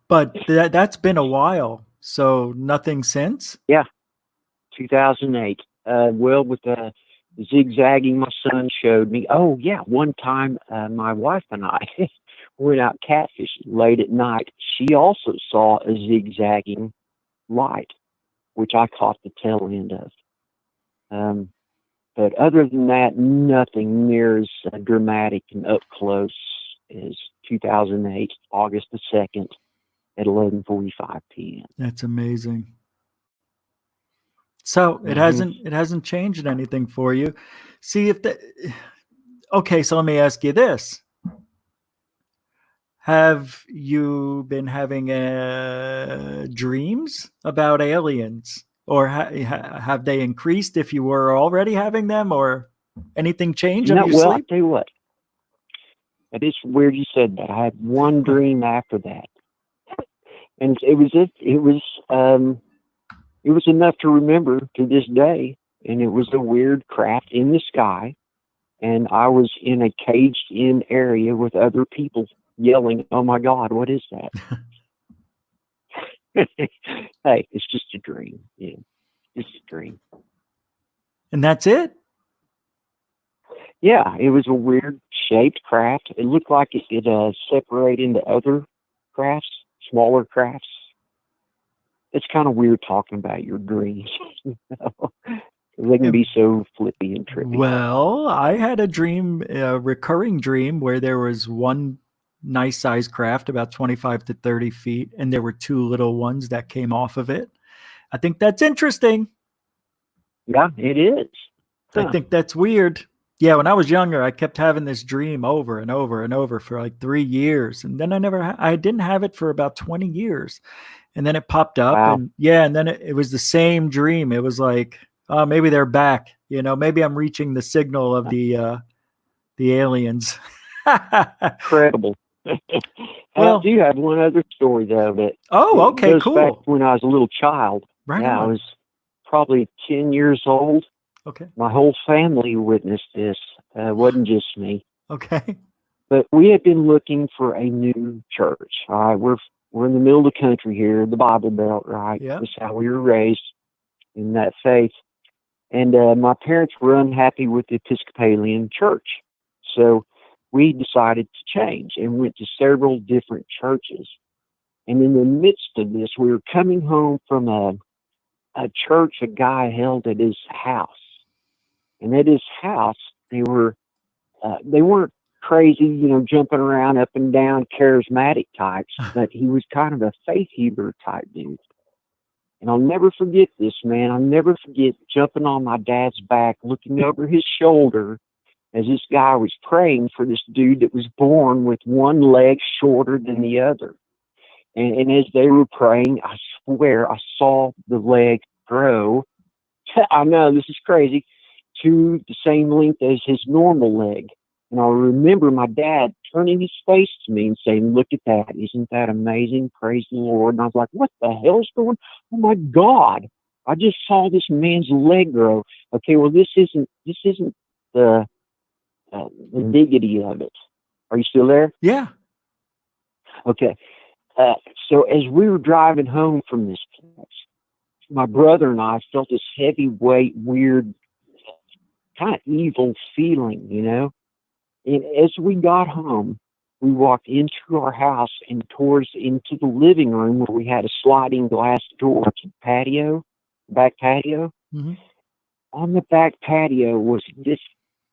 But that's been a while. So nothing since? Yeah. 2008. With the zigzagging my son showed me. Oh, yeah. One time, my wife and I went out catfishing late at night. She also saw a zigzagging light, which I caught the tail end of. But other than that, nothing near as dramatic and up close as 2008, August the 2nd at 11:45 p.m. That's amazing. So it hasn't changed anything for you. See if the okay, so let me ask you this. Have you been having dreams about aliens? Or have they increased if you were already having them, or anything change of your Well, sleep? I'll tell you what. It is weird you said that. I had one dream after that. And it was enough to remember to this day. And it was a weird craft in the sky. And I was in a caged-in area with other people yelling, "Oh my God, what is that?" Hey, it's just a dream. Yeah, it's a dream. And that's it? Yeah, it was a weird shaped craft. It looked like it could separate into other crafts, smaller crafts. It's kind of weird talking about your dreams. They can be so flippy and trippy. Well, I had a dream, a recurring dream, where there was one nice sized craft about 25 to 30 feet, and there were two little ones that came off of it. I think that's interesting. Yeah, it is. I think that's weird. Yeah, when I was younger, I kept having this dream over and over and over for like 3 years. And then I didn't have it for about 20 years. And then it popped up. Wow. And yeah, and then it was the same dream. It was like, oh, maybe they're back. You know, maybe I'm reaching the signal of the aliens. Incredible. Well, I do have one other story though that okay, goes cool. back to when I was a little child. Right yeah, on. I was probably 10 years old. Okay. My whole family witnessed this. Wasn't just me. Okay. But we had been looking for a new church. All right, we're in the middle of the country here, the Bible Belt, right? Yeah. That's how we were raised in that faith. And my parents were unhappy with the Episcopalian church. So we decided to change and went to several different churches. And in the midst of this, we were coming home from a church a guy held at his house. And at his house, they weren't crazy, jumping around up and down, charismatic types, but he was kind of a faith healer type dude. And I'll never forget this, man. I'll never forget jumping on my dad's back, looking over his shoulder as this guy was praying for this dude that was born with one leg shorter than the other. And as they were praying, I swear I saw the leg grow. I know, this is crazy, to the same length as his normal leg. And I remember my dad turning his face to me and saying, "Look at that. Isn't that amazing? Praise the Lord." And I was like, what the hell's going on? Oh my God. I just saw this man's leg grow. Okay, well, this isn't the dignity of it. Are you still there? Yeah. Okay. So as we were driving home from this place, my brother and I felt this heavyweight, weird, kind of evil feeling, And as we got home, we walked into our house and into the living room where we had a sliding glass door to the patio, back patio. Mm-hmm. On the back patio was this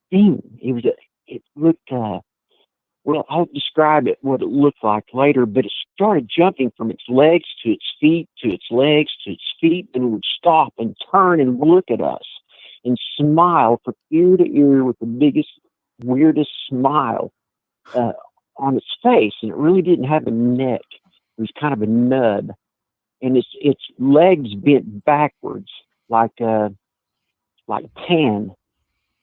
thing. It looked, well, I'll describe what it looked like later, but it started jumping from its legs to its feet, to its legs, to its feet, and it would stop and turn and look at us and smile from ear to ear with the biggest, weirdest smile on its face. And it really didn't have a neck. It was kind of a nub. And its legs bent backwards like Pan.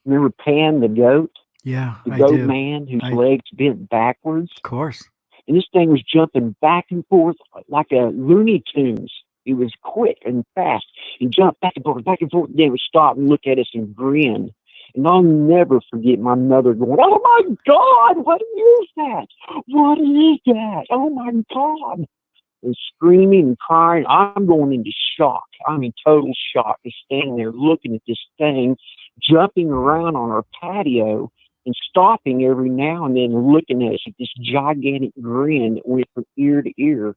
Remember Pan the goat? Yeah, the I goat do. man whose legs bent backwards. Of course. And this thing was jumping back and forth like a Looney Tunes. It was quick and fast. He jumped back and forth, then it would stop and look at us and grin. And I'll never forget my mother going, "Oh my God, what is that? What is that? Oh my God." And screaming and crying. I'm going into shock. I'm in total shock. Just standing there looking at this thing jumping around on our patio and stopping every now and then looking at us with this gigantic grin that went from ear to ear.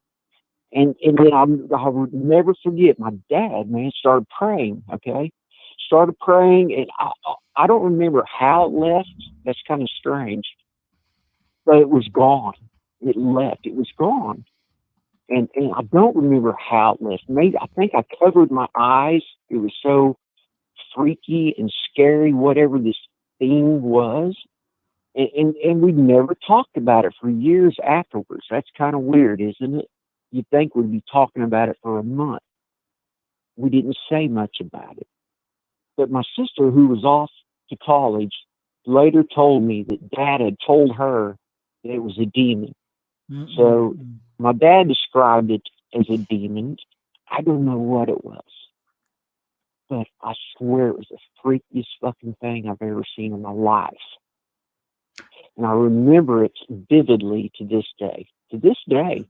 And then I would never forget my dad, man, started praying, okay? Started praying, and I don't remember how it left. That's kind of strange. But it was gone. It left. It was gone. And I don't remember how it left. Maybe I think I covered my eyes. It was so freaky and scary, whatever this thing was. And we never talked about it for years afterwards. That's kind of weird, isn't it? You'd think we'd be talking about it for a month. We didn't say much about it. But my sister, who was off to college, later told me that Dad had told her that it was a demon. So my dad described it as a demon. I don't know what it was. But I swear it was the freakiest fucking thing I've ever seen in my life. And I remember it vividly to this day. To this day.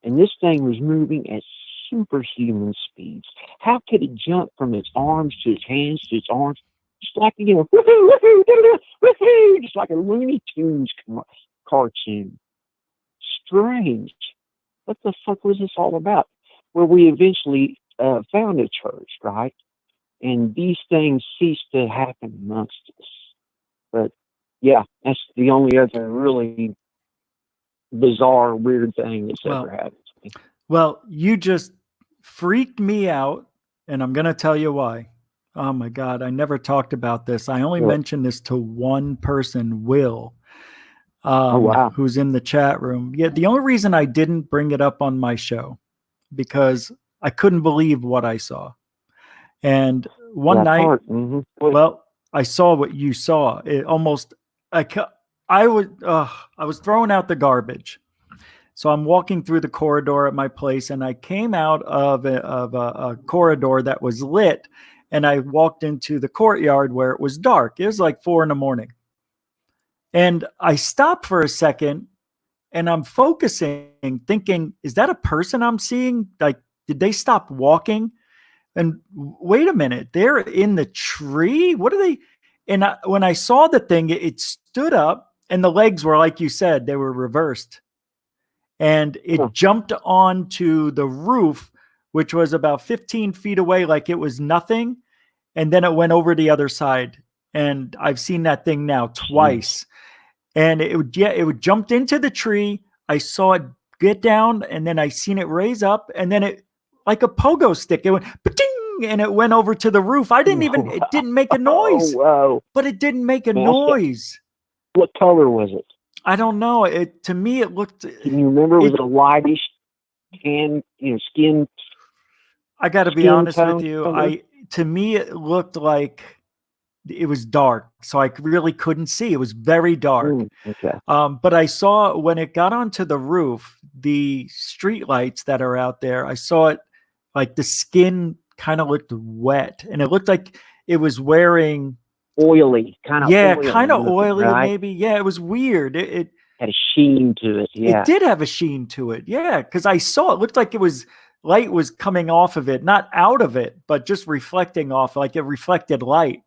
And this thing was moving at superhuman speeds. How could it jump from its arms to its hands to its arms? Just like, you know, woohoo, woohoo, woohoo, just like a Looney Tunes cartoon. Strange. What the fuck was this all about? Well, we eventually found a church, right? And these things ceased to happen amongst us. But yeah, that's the only other really bizarre, weird thing that's ever happened to me. Well, you just freaked me out, and I'm going to tell you why. Oh my God, I never talked about this. I only mentioned this to one person, Will, who's in the chat room. Yeah, the only reason I didn't bring it up on my show, because I couldn't believe what I saw. And one night, well, I saw what you saw. It almost, I was throwing out the garbage. So I'm walking through the corridor at my place, and I came out of a corridor that was lit, and I walked into the courtyard where it was dark. It was like 4 a.m. And I stopped for a second, and I'm focusing, thinking, is that a person I'm seeing? Like, did they stop walking? And wait a minute, they're in the tree? What are they? And when I saw the thing, it stood up, and the legs were, like you said, they were reversed. And it jumped onto the roof, which was about 15 feet away, like it was nothing. And then it went over the other side. And I've seen that thing now twice. And it would jumped into the tree. I saw it get down, and then I seen it raise up, and then it, like a pogo stick, it went ba-ding, and it went over to the roof. It didn't make a noise. But it didn't make a noise. What color was it? I don't know. To me, it looked. Can you remember? Was it a whitish tan, skin? I got to be honest with you. To me, it looked like it was dark, so I really couldn't see. It was very dark. But I saw when it got onto the roof, the street lights that are out there. I saw it, like the skin kind of looked wet, and it looked like it was wearing. Oily, kind of oily, right? maybe. Yeah, it was weird. It had a sheen to it. Yeah, it did have a sheen to it. Yeah, because I saw it looked like it was light was coming off of it, not out of it, but just reflecting off, like it reflected light,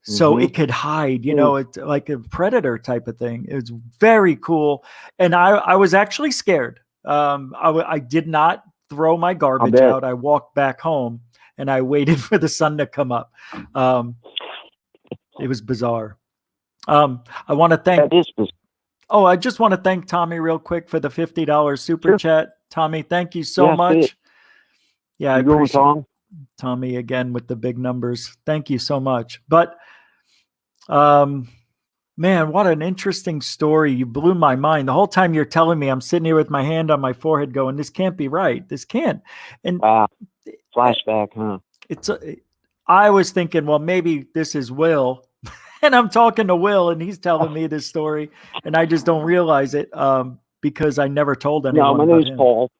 so it could hide. It's like a predator type of thing. It was very cool, and I was actually scared. I did not throw my garbage out. I walked back home, and I waited for the sun to come up. It was bizarre. I want to thank. I just want to thank Tommy real quick for the $50 super chat. Tommy, thank you so much. Yeah, I appreciate Tommy again with the big numbers. Thank you so much. But, man, what an interesting story! You blew my mind. The whole time you're telling me, I'm sitting here with my hand on my forehead, going, "This can't be right. This can't." And flashback, huh? I was thinking, well, maybe this is Will. And I'm talking to Will, and he's telling me this story, and I just don't realize it because I never told anyone. No, my name's Paul.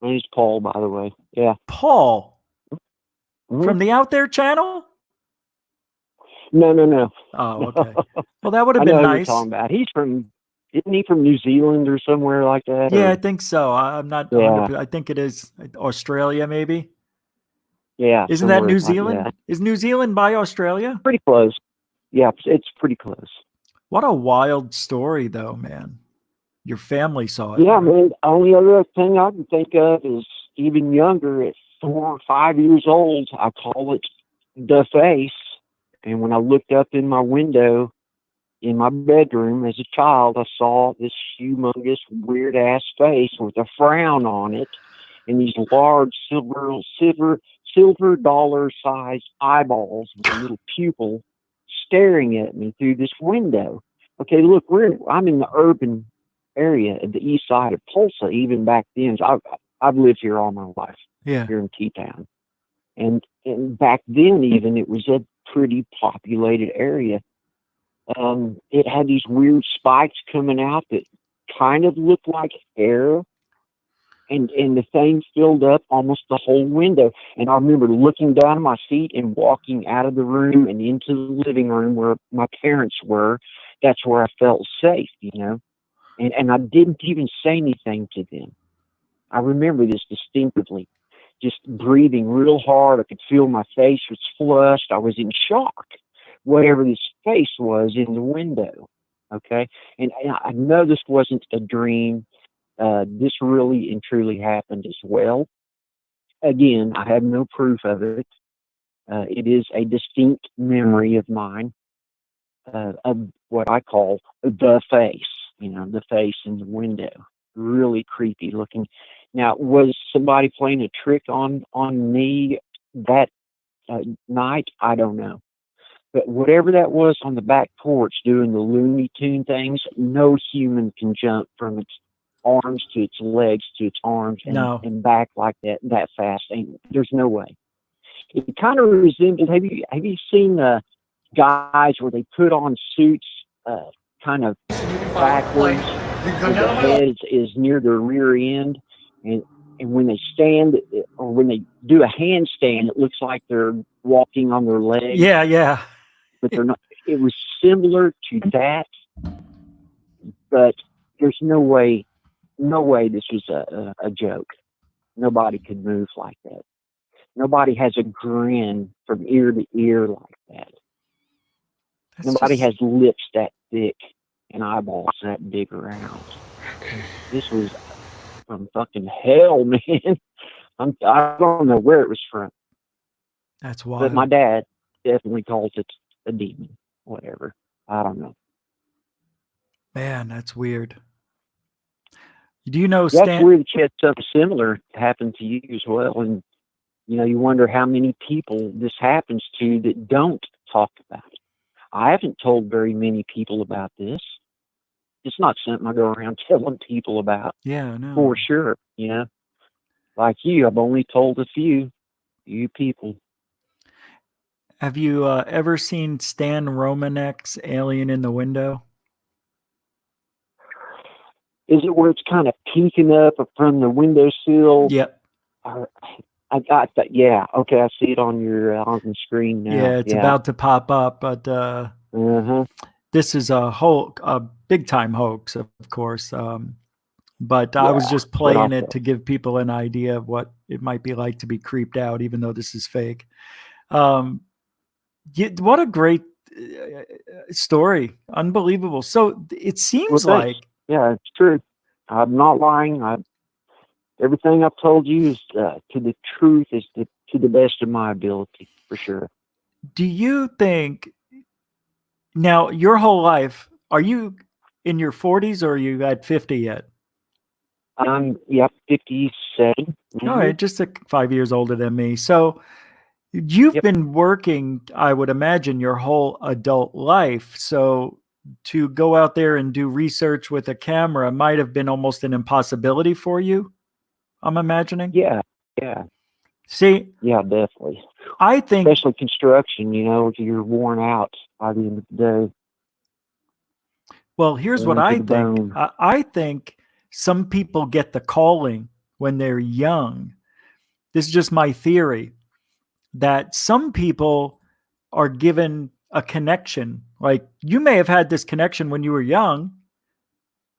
My name's Paul, by the way. Yeah. Paul? From the Out There channel? No. Oh, okay. Well, that would have been nice. Talking about. Isn't he from New Zealand or somewhere like that? Yeah, I think so. I'm not. Yeah. I think it is Australia, maybe. Yeah. Isn't that New Zealand? Like that. Is New Zealand by Australia? Pretty close. Yeah, it's pretty close. What a wild story, though, man. Your family saw it. Yeah, right? Man. The only other thing I can think of is even younger, at 4 or 5 years old, I call it the face. And when I looked up in my window in my bedroom as a child, I saw this humongous, weird-ass face with a frown on it and these large silver dollar-sized eyeballs with a little pupil staring at me through this window. Okay, look, I'm in the urban area at the east side of Tulsa, even back then. So I've lived here all my life, here in T-Town. And back then, even, it was a pretty populated area. It had these weird spikes coming out that kind of looked like hair. And the thing filled up almost the whole window. And I remember looking down at my feet and walking out of the room and into the living room where my parents were. That's where I felt safe, you know. And I didn't even say anything to them. I remember this distinctively. Just breathing real hard. I could feel my face was flushed. I was in shock, whatever this face was in the window. Okay? And I know this wasn't a dream. This really and truly happened as well. Again, I have no proof of it. It is a distinct memory of mine of what I call the face, you know, the face in the window. Really creepy looking. Now, was somebody playing a trick on me that night? I don't know. But whatever that was on the back porch doing the Looney Tune things, no human can jump from its arms to its legs to its arms and back like that fast. There's no way. It kind of resembled. Have you seen guys where they put on suits kind of backwards? The head is near their rear end, and when they stand or when they do a handstand, it looks like they're walking on their legs. Yeah. But they're not. It was similar to that, but there's no way this was a joke. Nobody could move like that. Nobody has a grin from ear to ear like that. Nobody has lips that thick and eyeballs that big around. Okay. This was from fucking hell, man. I don't know where it was from. That's wild. But my dad definitely calls it a demon. Whatever. I don't know. Man, that's weird. Do you know That's weird that you had something similar happen to you as well. And, you know, you wonder how many people this happens to that don't talk about it. I haven't told very many people about this. It's not something I go around telling people about. Yeah, no. For sure, you know. Like you, I've only told a few people. Have you ever seen Stan Romanek's Alien in the Window? Is it where it's kind of peeking up from the windowsill? Yep. I got that. Yeah. Okay. I see it on your on the screen now. Yeah, it's about to pop up, but this is a big time hoax, of course. But I was just playing it to give people an idea of what it might be like to be creeped out, even though this is fake. What a great story. Unbelievable. So it seems like... Yeah, it's true. I'm not lying. Everything I've told you is to the truth, is to the best of my ability, for sure. Do you think... Now, your whole life, are you in your 40s or are you at 50 yet? I'm 57. Mm-hmm. All right, just 5 years older than me. So you've been working, I would imagine, your whole adult life. So to go out there and do research with a camera might have been almost an impossibility for you, I'm imagining. Yeah. See? Yeah, definitely. I think... Especially construction, you know, you're worn out by the end of the day. Well, here's what I think. I think some people get the calling when they're young. This is just my theory, that some people are given a connection. Like, you may have had this connection when you were young,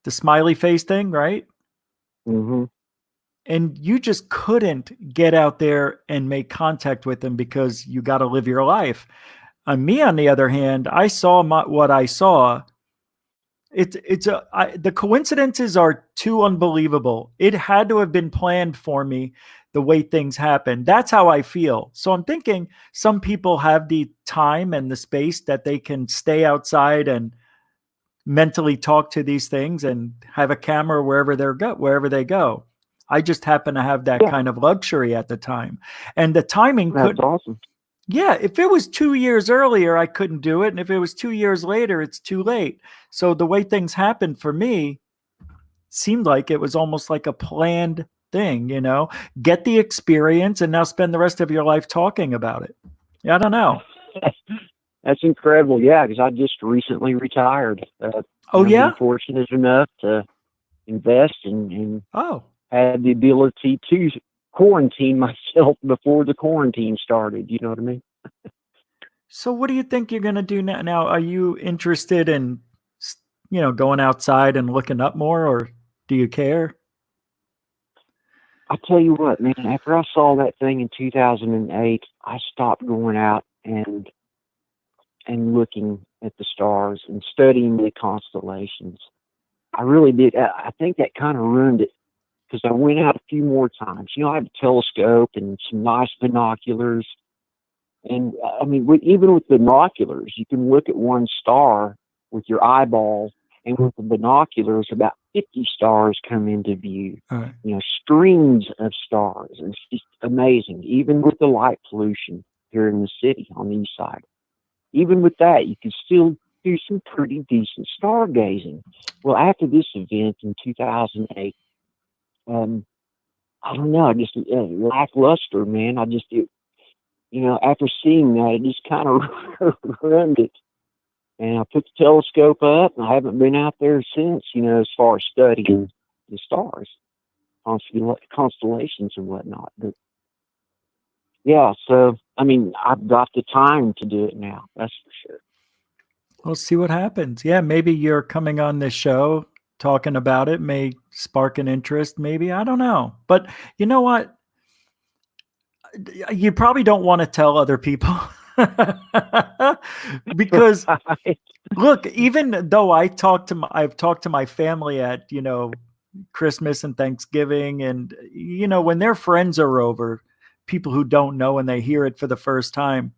the smiley face thing, right? Mm-hmm. And you just couldn't get out there and make contact with them because you got to live your life. Me, on the other hand, I saw what I saw. The coincidences are too unbelievable. It had to have been planned for me. the way things happen. That's how I feel. So I'm thinking some people have the time and the space that they can stay outside and mentally talk to these things and have a camera wherever they go. I just happen to have that kind of luxury at the time. And the timing That's awesome. Yeah, if it was 2 years earlier, I couldn't do it. And if it was 2 years later, it's too late. So the way things happened for me seemed like it was almost like a planned thing, get the experience and now spend the rest of your life talking about it. Yeah, I don't know. That's incredible. Yeah, because I just recently retired. I've been fortunate enough to invest and had the ability to quarantine myself before the quarantine started. You know what I mean? So what do you think you're going to do now? Now, are you interested in, going outside and looking up more, or do you care? I tell you what, man, after I saw that thing in 2008, I stopped going out and looking at the stars and studying the constellations. I really did. I think that kind of ruined it because I went out a few more times. I have a telescope and some nice binoculars. And I mean, even with binoculars, you can look at one star with your eyeball, and with the binoculars, about 50 stars come into view. Right. Streams of stars. It's just amazing. Even with the light pollution here in the city on the east side, even with that, you can still do some pretty decent stargazing. Well, after this event in 2008, I don't know, just lackluster, man. After seeing that, it just kind of ruined it. And I put the telescope up, and I haven't been out there since, as far as studying the stars, constellations and whatnot. But yeah, so, I mean, I've got the time to do it now. That's for sure. We'll see what happens. Yeah, maybe you're coming on this show talking about it may spark an interest. Maybe, I don't know. But you know what? You probably don't want to tell other people because look, even though I've talked to my family at, Christmas and Thanksgiving, and, when their friends are over, people who don't know and they hear it for the first time,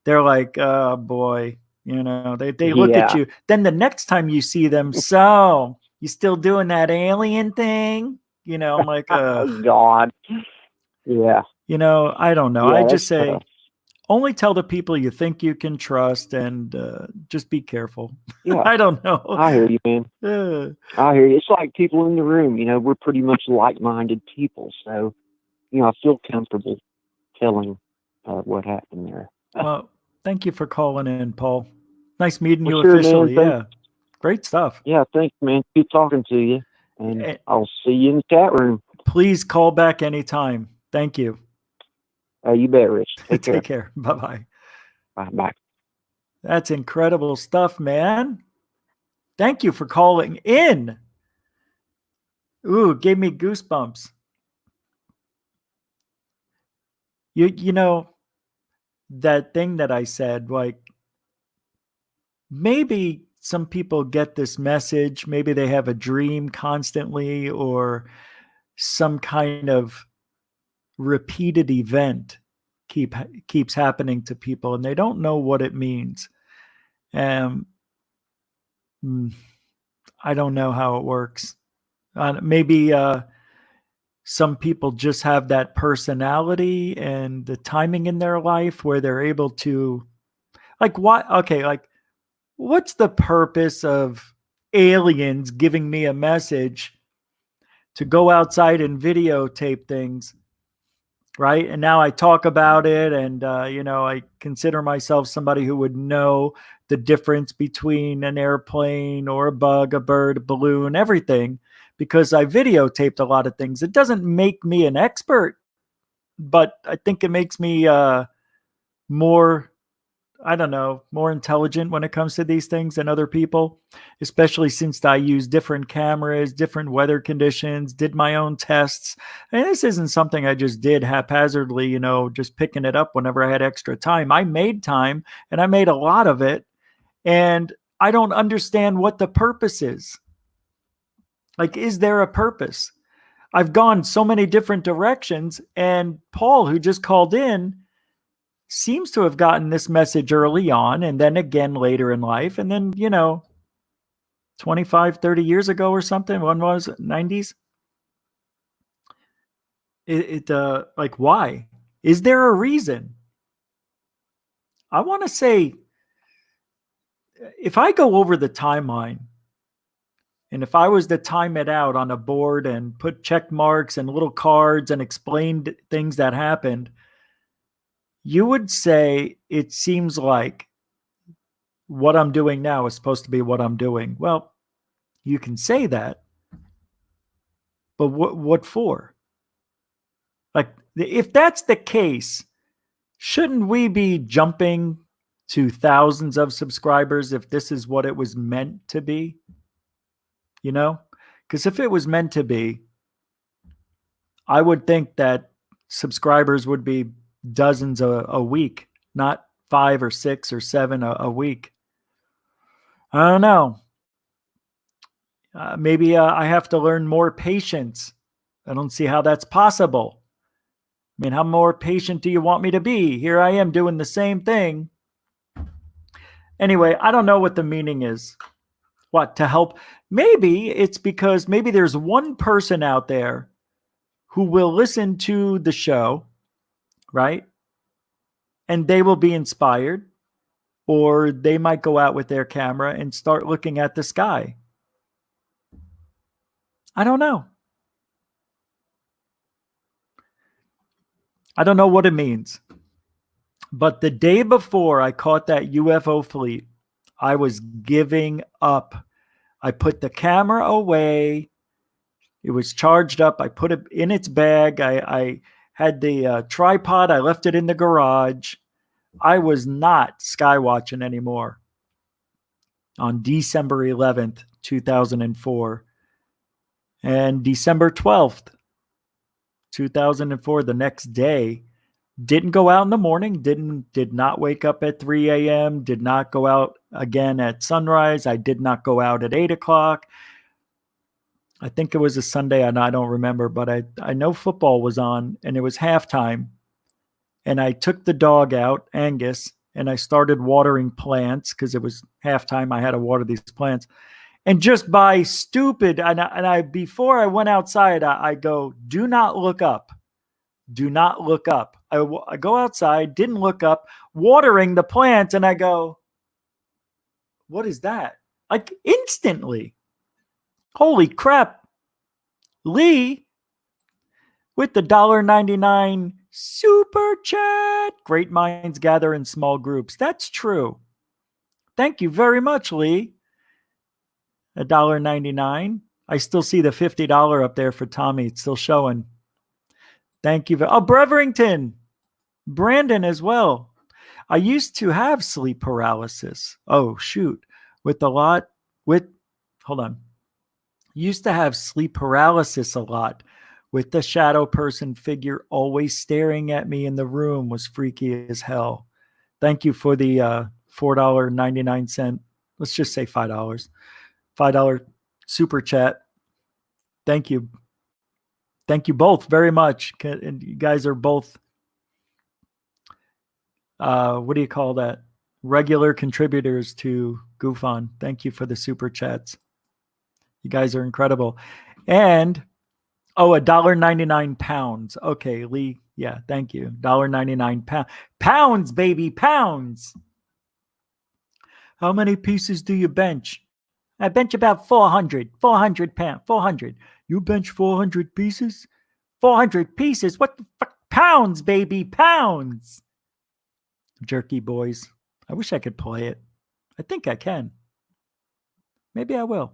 they're like, oh boy, they look at you. Then the next time you see them, so you still doing that alien thing? I'm like, oh God. Yeah. I don't know. Yeah, I just say, tough. Only tell the people you think you can trust, and just be careful. Yeah. I don't know. I hear you, man. I hear you. It's like people in the room, we're pretty much like-minded people. So, I feel comfortable telling what happened there. Well, thank you for calling in, Paul. Nice meeting you sure, officially. Man. Yeah. Great stuff. Yeah, thanks, man. Good talking to you. And I'll see you in the chat room. Please call back anytime. Thank you. You bet, Rich. Take care. Take care. Bye-bye. Bye-bye. That's incredible stuff, man. Thank you for calling in. Ooh, it gave me goosebumps. You know, that thing that I said, like, maybe some people get this message. Maybe they have a dream constantly, or some kind of repeated event keeps happening to people, and they don't know what it means. I don't know how it works. Maybe some people just have that personality and the timing in their life where they're able to, like, what? Okay, like, what's the purpose of aliens giving me a message to go outside and videotape things? Right. And now I talk about it, and, I consider myself somebody who would know the difference between an airplane or a bug, a bird, a balloon, everything, because I videotaped a lot of things. It doesn't make me an expert, but I think it makes me more, I don't know, more intelligent when it comes to these things than other people, especially since I use different cameras, different weather conditions, did my own tests. And this isn't something I just did haphazardly, just picking it up whenever I had extra time. I made time, and I made a lot of it. And I don't understand what the purpose is. Like, is there a purpose? I've gone so many different directions, and Paul, who just called in, seems to have gotten this message early on and then again later in life. And then, 25, 30 years ago or something, when was it, 90s? Like, why? Is there a reason? I want to say, if I go over the timeline, and if I was to time it out on a board and put check marks and little cards and explained things that happened, you would say it seems like what I'm doing now is supposed to be what I'm doing. Well, you can say that, but what for? Like, if that's the case, shouldn't we be jumping to thousands of subscribers if this is what it was meant to be? Because if it was meant to be, I would think that subscribers would be dozens a week, not 5 or 6 or 7 a week. I don't know. Maybe I have to learn more patience. I don't see how that's possible. I mean, how more patient do you want me to be? Here I am doing the same thing. Anyway, I don't know what the meaning is. What, to help? Maybe it's because maybe there's one person out there who will listen to the show, right? And they will be inspired, or they might go out with their camera and start looking at the sky. I don't know. I don't know what it means. But the day before I caught that UFO fleet, I was giving up. I put the camera away. It was charged up. I put it in its bag. I had the tripod. I left it in the garage. I was not skywatching anymore on December 11th, 2004. And December 12th, 2004, the next day, didn't go out in the morning, did not wake up at 3 a.m., did not go out again at sunrise. I did not go out at 8 o'clock. I think it was a Sunday, and I don't remember, but I know football was on, and it was halftime. And I took the dog out, Angus, and I started watering plants because it was halftime. I had to water these plants. And just by stupid, and I before I went outside, I go, do not look up. Do not look up. I go outside, didn't look up, watering the plants, and I go, what is that? Like, instantly. Holy crap. Lee with the $1.99 super chat. Great minds gather in small groups. That's true. Thank you very much, Lee. $1.99. I still see the $50 up there for Tommy. It's still showing. Thank you. Oh, Breverington. Brandon as well. I used to have sleep paralysis. Oh, shoot. Hold on. Used to have sleep paralysis a lot with the shadow person figure always staring at me in the room. Was freaky as hell. Thank you for the $4.99. Let's just say $5. $5 super chat. Thank you. Thank you both very much. And you guys are both, what do you call that? Regular contributors to Goof On. Thank you for the super chats. You guys are incredible. And, $1.99 pounds. Okay, Lee. Yeah, thank you. $1.99 pounds. Pounds, baby, pounds. How many pieces do you bench? I bench about 400 pounds. 400. You bench 400 pieces? 400 pieces? What the fuck? Pounds, baby, pounds. Jerky Boys. I wish I could play it. I think I can. Maybe I will.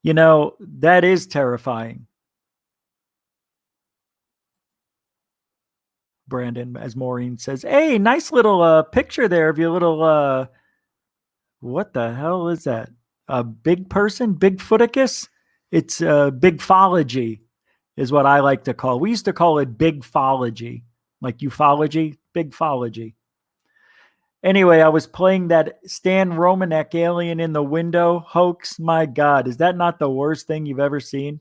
That is terrifying. Brandon, as Maureen says, hey, nice little picture there of your little, what the hell is that? A big person? Bigfooticus? It's Bigfology is what I like to call. We used to call it Bigfology. Like ufology, Bigfology. Anyway, I was playing that Stan Romanek alien in the window hoax. My God, is that not the worst thing you've ever seen?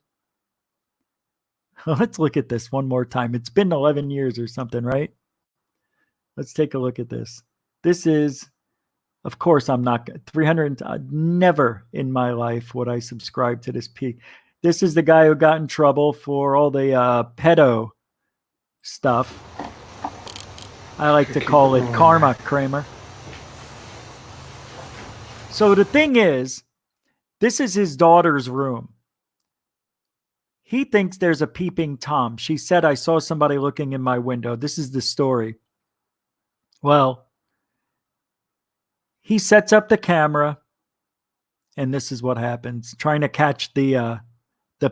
Let's look at this one more time. It's been 11 years or something, right? Let's take a look at this. This is, of course, I'm not 300. Never in my life would I subscribe to this P. This is the guy who got in trouble for all the pedo stuff. I like to call it karma, Kramer. So the thing is, this is his daughter's room. He thinks there's a peeping Tom. She said, I saw somebody looking in my window. This is the story. Well, he sets up the camera, and this is what happens, trying to catch the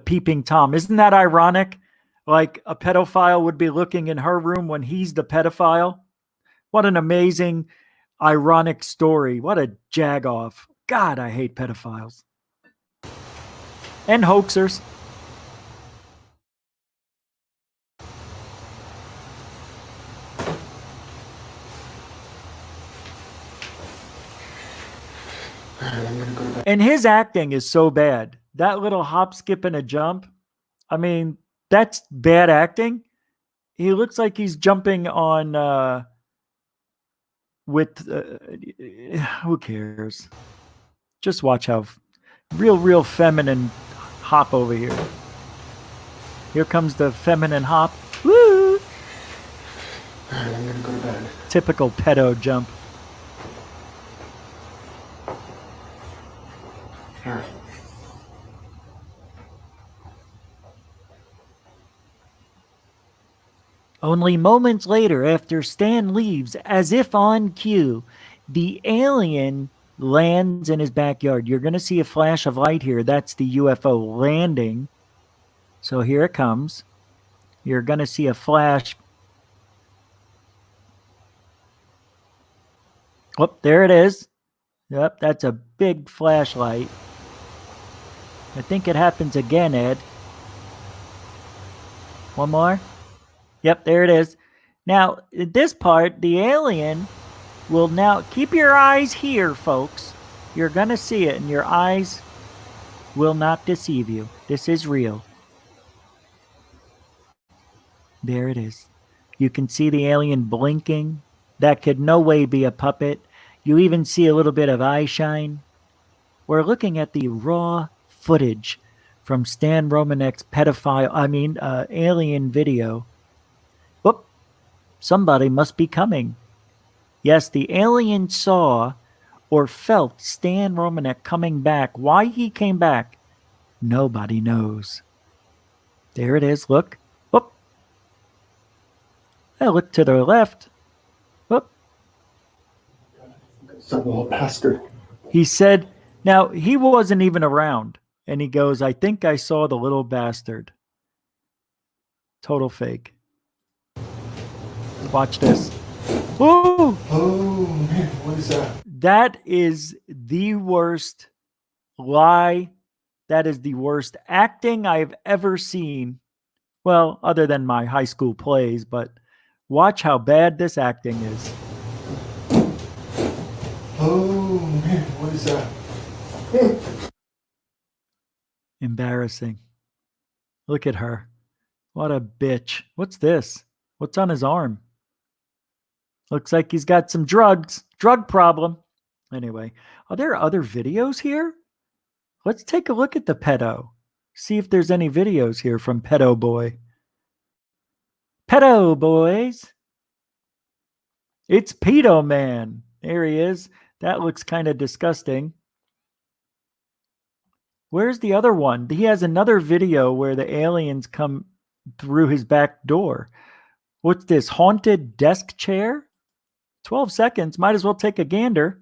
peeping Tom. Isn't that ironic? Like a pedophile would be looking in her room when he's the pedophile. What an amazing, ironic story. What a jag-off. God, I hate pedophiles. And hoaxers. And his acting is so bad. That little hop, skip, and a jump. I mean, that's bad acting. He looks like he's jumping on who cares? Just watch how real feminine hop over here. Here comes the feminine hop. Woo! I'm gonna go to bed. Typical pedo jump. All right. Only moments later, after Stan leaves, as if on cue, the alien lands in his backyard. You're going to see a flash of light here. That's the UFO landing. So here it comes. You're going to see a flash. Oh, there it is. Yep, that's a big flashlight. I think it happens again, Ed. One more. Yep, there it is. Now, at this part, the alien will now... Keep your eyes here, folks. You're going to see it, and your eyes will not deceive you. This is real. There it is. You can see the alien blinking. That could no way be a puppet. You even see a little bit of eye shine. We're looking at the raw footage from Stan Romanek's alien video. Whoop. Somebody must be coming. Yes, the alien saw or felt Stan Romanek coming back. Why he came back, nobody knows. There it is. Look. Whoop. I look to the left. Whoop. Some little bastard. He said, now he wasn't even around. And he goes, I think I saw the little bastard. Total fake. Watch this. Ooh! Oh, man, what is that? That is the worst lie. That is the worst acting I've ever seen. Well, other than my high school plays, but watch how bad this acting is. Oh, man, what is that? Embarrassing. Look at her. What a bitch. What's this? What's on his arm? Looks like he's got some drugs. Drug problem. Anyway, are there other videos here? Let's take a look at the pedo. See if there's any videos here from Pedo Boy. Pedo Boys. It's Pedo Man. There he is. That looks kind of disgusting. Where's the other one? He has another video where the aliens come through his back door. What's this? Haunted desk chair? 12 seconds. Might as well take a gander.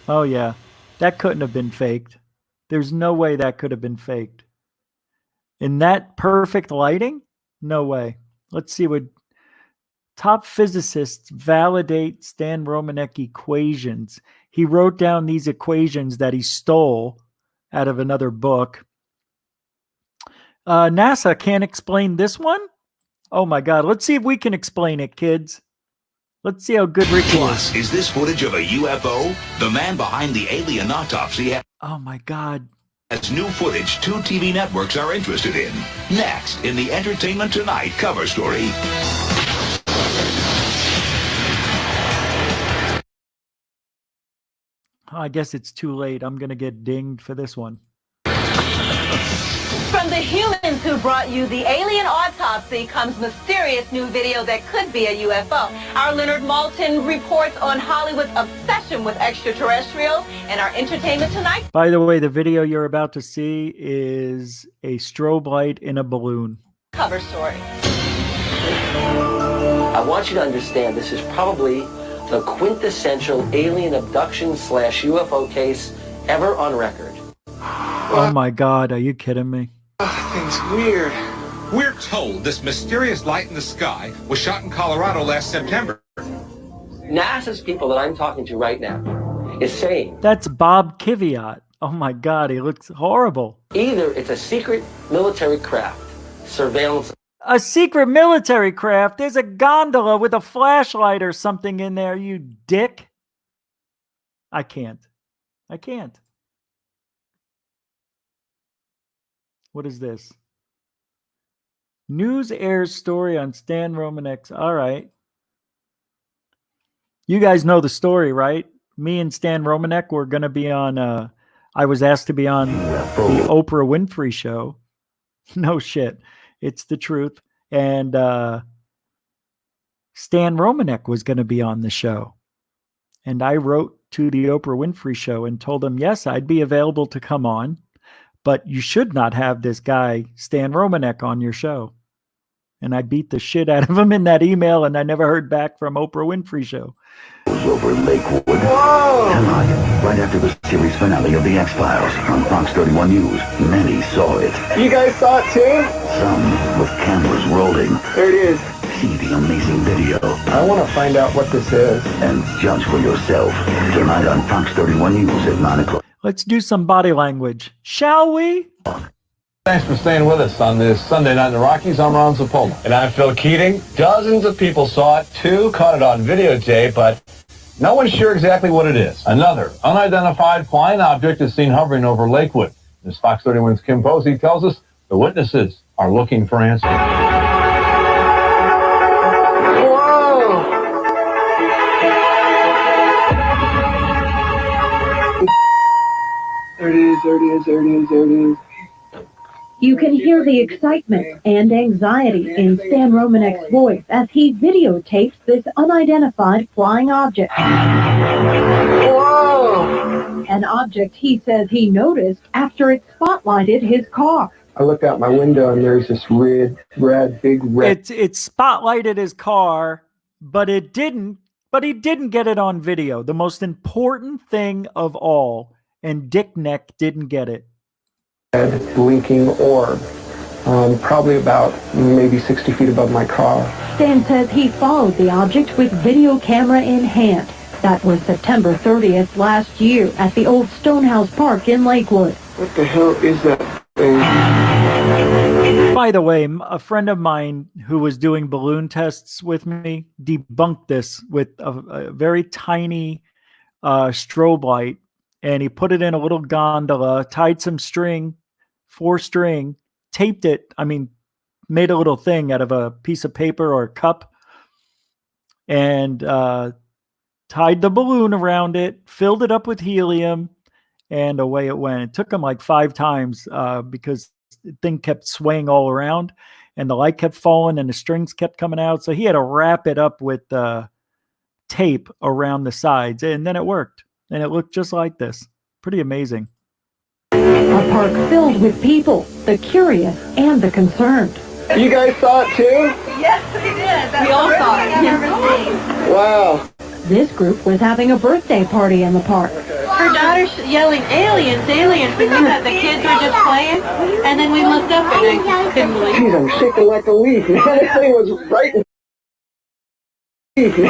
Oh, yeah. That couldn't have been faked. There's no way that could have been faked. In that perfect lighting? No way. Let's see what top physicists validate Stan Romanek equations. He wrote down these equations that he stole out of another book. NASA can't explain this one? Oh my God. Let's see if we can explain it, kids. Let's see how good Ricky Plus, is this footage of a UFO? The man behind the alien autopsy Oh my God. has new footage 2 TV networks are interested in. Next, in the Entertainment Tonight cover story. I guess it's too late. I'm going to get dinged for this one. From the humans who brought you the alien autopsy comes mysterious new video that could be a UFO. Our Leonard Maltin reports on Hollywood's obsession with extraterrestrials, and our Entertainment Tonight By the way, the video you're about to see is a strobe light in a balloon. cover story. I want you to understand this is probably the quintessential alien abduction / UFO case ever on record. Oh my God, are you kidding me? Things weird. We're told this mysterious light in the sky was shot in Colorado last September. NASA's people that I'm talking to right now is saying That's Bob Kiviat. Oh my God, he looks horrible. either it's a secret military craft, surveillance. A secret military craft. There's a gondola with a flashlight or something in there, you dick. I can't. What is this? News airs story on Stan Romanek's. All right. You guys know the story, right? Me and Stan Romanek were going to be on, I was asked to be on the Oprah Winfrey show. No shit. It's the truth. And Stan Romanek was going to be on the show. And I wrote to the Oprah Winfrey show and told them, yes, I'd be available to come on, but you should not have this guy, Stan Romanek, on your show. And I beat the shit out of him in that email, and I never heard back from Oprah Winfrey show. Over Lakewood. Tonight, right after the series finale of The X-Files on Fox 31 News, many saw it. You guys saw it too? Some with cameras rolling. There it is. See the amazing video. I want to find out what this is. And judge for yourself. Tonight on Fox 31 News at 9 o'clock. Let's do some body language, shall we? Thanks for staying with us on this Sunday Night in the Rockies. I'm Ron Zapola. And I'm Phil Keating. Dozens of people saw it, too, caught it on videotape, but no one's sure exactly what it is. Another unidentified flying object is seen hovering over Lakewood. As Fox 31's Kim Posey tells us, the witnesses are looking for answers. There it is, there it is, there it is, there it is. You can hear the excitement and anxiety in Stan Romanek's voice as he videotapes this unidentified flying object. Whoa! An object he says he noticed after it spotlighted his car. I look out my window and there's this big red. It spotlighted his car, but he didn't get it on video. The most important thing of all, and Dick Neck didn't get it. Red blinking orb, probably about maybe 60 feet above my car. Stan says he followed the object with video camera in hand. That was September 30th last year at the old Stonehouse Park in Lakewood. What the hell is that thing? By the way, a friend of mine who was doing balloon tests with me debunked this with a very tiny strobe light. And he put it in a little gondola, tied some string, 4-string, taped it. Made a little thing out of a piece of paper or a cup, and tied the balloon around it, filled it up with helium, and away it went. It took him like 5 times because the thing kept swaying all around, and the light kept falling, and the strings kept coming out. So he had to wrap it up with tape around the sides, and then it worked. And it looked just like this. Pretty amazing. A park filled with people, the curious and the concerned. You guys saw it too? Yes, we did. We all saw it. Wow. This group was having a birthday party in the park. Her daughter's yelling, aliens, aliens. We thought that the kids were just playing, and then we looked up and I couldn't believe it. Jeez, I'm shaking like a leaf. Man,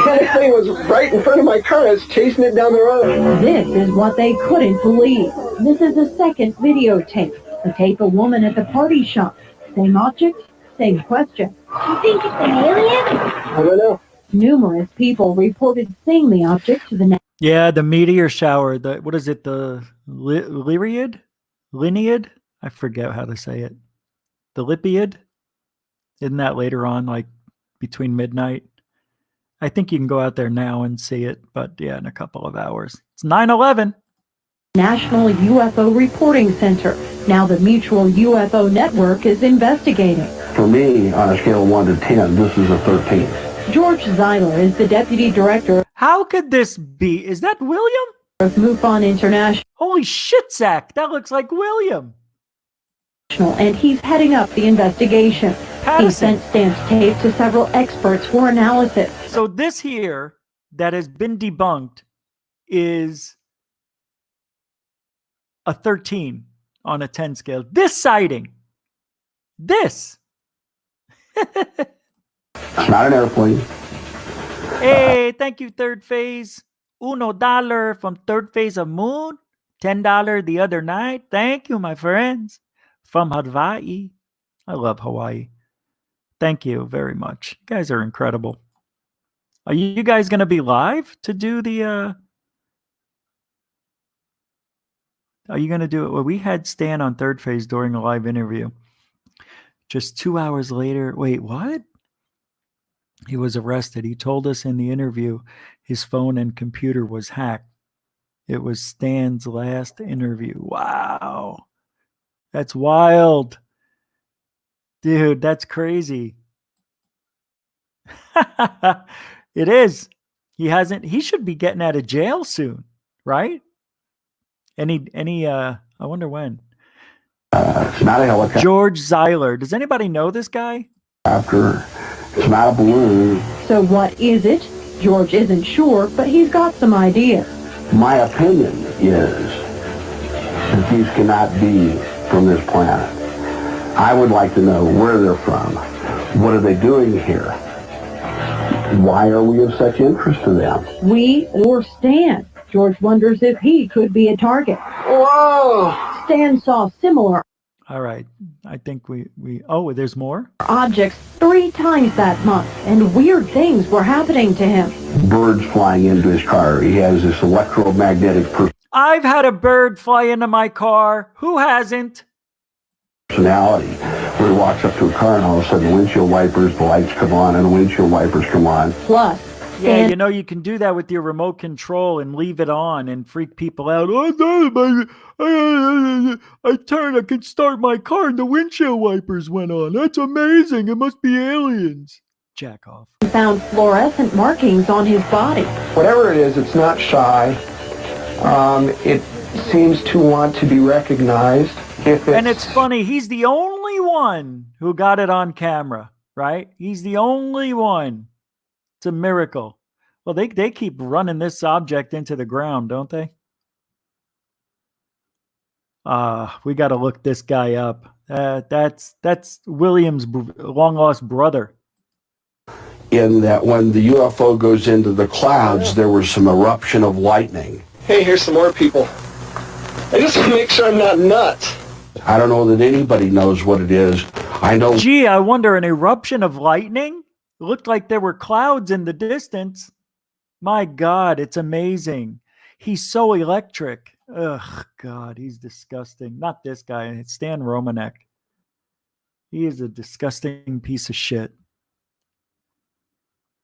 this thing was right in front of my car. I was chasing it down the road. This is what they couldn't believe. This is the second videotape. The tape a woman at the party shop. Same object, same question. You think it's an alien? I don't know. Numerous people reported seeing the object to the Yeah, the meteor shower. What is it? The Lyriad? Linead? I forget how to say it. The Lipiad? Isn't that later on, like between midnight? I think you can go out there now and see it, but yeah, in a couple of hours. It's 9/11. National UFO Reporting Center. Now the Mutual UFO Network is investigating. For me, on a scale of 1 to 10, this is a 13. George Zeiler is the deputy director. How could this be? Is that William? Of MUFON International. Holy shit, Zach. That looks like William. And he's heading up the investigation. He sent Stan's tape to several experts for analysis. So this here that has been debunked is a 13 on a 10 scale. This sighting. This. It's not an airplane. Hey, thank you, Third Phase. $1 from Third Phase of Moon. $10 the other night. Thank you, my friends. From Hawaii. I love Hawaii. Thank you very much. You guys are incredible. Are you guys going to be live to do the... Are you going to do it? Well, we had Stan on Third Phase during a live interview. Just 2 hours later... Wait, what? He was arrested. He told us in the interview his phone and computer was hacked. It was Stan's last interview. Wow. That's wild. Dude, that's crazy. It is. He should be getting out of jail soon, right? I wonder when. It's not a helicopter. George Zeiler. Does anybody know this guy? It's not a balloon. So what is it? George isn't sure, but he's got some ideas. My opinion is that these cannot be from this planet. I would like to know where they're from. What are they doing here? Why are we of such interest to them? We or Stan? George wonders if he could be a target. Whoa! Stan saw similar All right. I think oh, there's more? objects 3 times that month, and weird things were happening to him. Birds flying into his car. He has this electromagnetic I've had a bird fly into my car. Who hasn't? personality. Where he walks up to a car and all of a sudden the windshield wipers, the lights come on, and the windshield wipers come on. Plus, yeah, you know, you can do that with your remote control and leave it on and freak people out. I could start my car and the windshield wipers went on. That's amazing. It must be aliens. Jack off. Found fluorescent markings on his body. Whatever it is, it's not shy. It seems to want to be recognized. And it's funny, he's the only one who got it on camera, right? He's the only one. It's a miracle. Well, they keep running this object into the ground, don't they? We got to look this guy up. That's William's long-lost brother. In that when the UFO goes into the clouds, there was some eruption of lightning. Hey, here's some more people. I just want to make sure I'm not nuts. I don't know that anybody knows what it is. I know. Gee, I wonder, an eruption of lightning? It looked like there were clouds in the distance. My God, it's amazing. He's so electric. Ugh, God, he's disgusting. Not this guy. It's Stan Romanek. He is a disgusting piece of shit.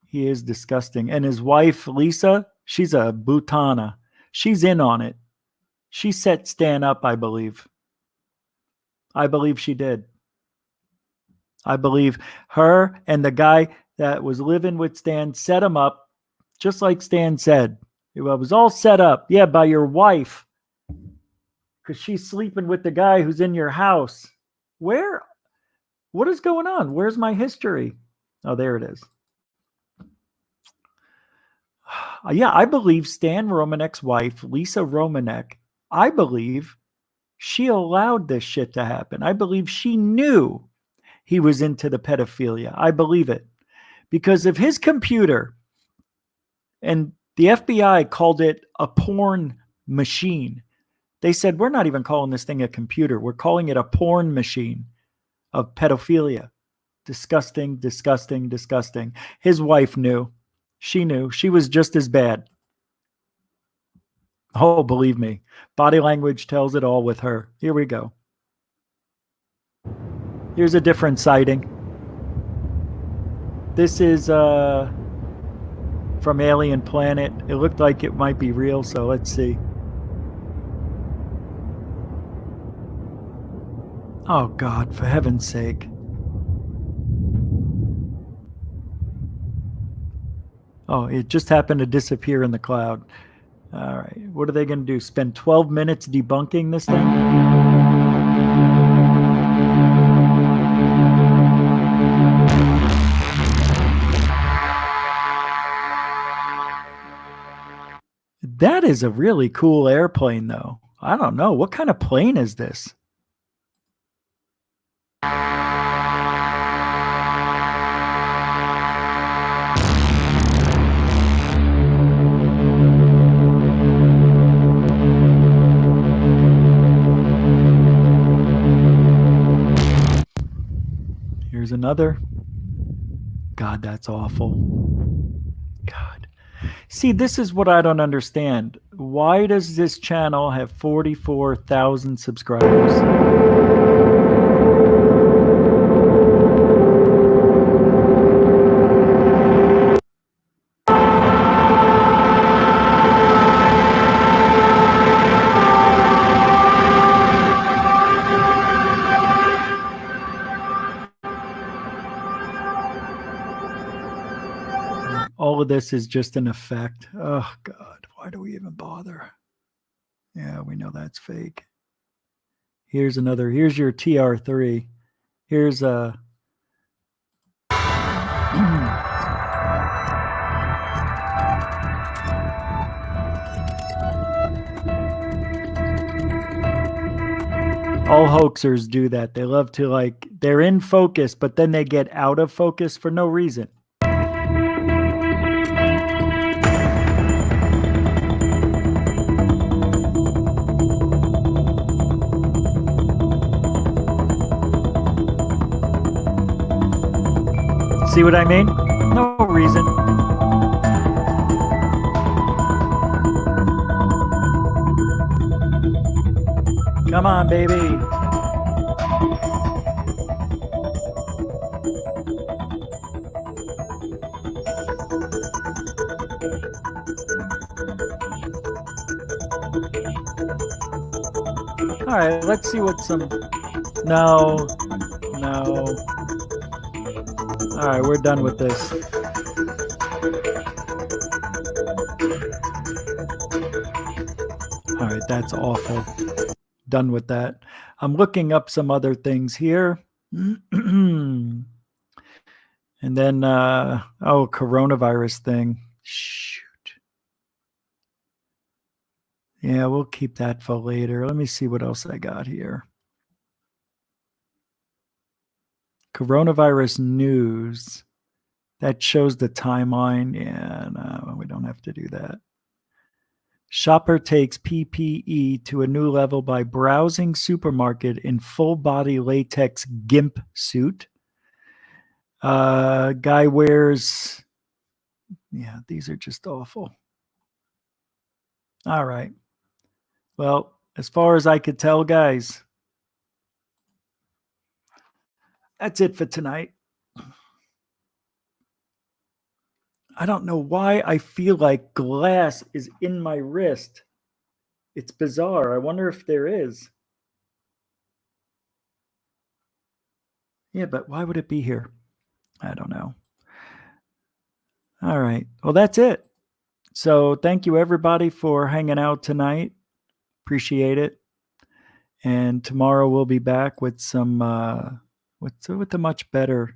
He is disgusting. And his wife, Lisa, she's a Bhutana. She's in on it. She set Stan up, I believe. I believe she did. I believe her and the guy that was living with Stan set him up, just like Stan said. It was all set up, yeah, by your wife, because she's sleeping with the guy who's in your house. What is going on? Where's my history? Oh, there it is. Yeah, I believe Stan Romanek's wife, Lisa Romanek, I believe she allowed this shit to happen. I believe she knew he was into the pedophilia. I believe it. Because of his computer, and the FBI called it a porn machine. They said, we're not even calling this thing a computer. We're calling it a porn machine of pedophilia. Disgusting, disgusting, disgusting. His wife knew. She knew. She was just as bad. Oh, believe me. Body language tells it all with her. Here we go. Here's a different sighting. This is from Alien Planet. It looked like it might be real, so let's see. Oh, God, for heaven's sake. Oh, it just happened to disappear in the cloud. All right, what are they going to do? Spend 12 minutes debunking this thing? That is a really cool airplane, though. I don't know. What kind of plane is this? Here's another. God, that's awful. God. See, this is what I don't understand. Why does this channel have 44,000 subscribers? All of this is just an effect. Oh, God. Why do we even bother? Yeah, we know that's fake. Here's another. Here's your TR3. Here's a... All hoaxers do that. They love to, like, they're in focus, but then they get out of focus for no reason. See what I mean? No reason. Come on, baby. All right, let's see what some... No. All right, we're done with this. All right, that's awful. Done with that. I'm looking up some other things here. And then, coronavirus thing. Shoot. Yeah, we'll keep that for later. Let me see what else I got here. Coronavirus news. That shows the timeline. Yeah, no, we don't have to do that. Shopper takes PPE to a new level by browsing supermarket in full-body latex GIMP suit. Guy wears... Yeah, these are just awful. All right. Well, as far as I could tell, guys, that's it for tonight. I don't know why I feel like glass is in my wrist. It's bizarre. I wonder if there is. Yeah, but why would it be here? I don't know. All right. Well, that's it. So thank you, everybody, for hanging out tonight. Appreciate it. And tomorrow we'll be back with some with a much better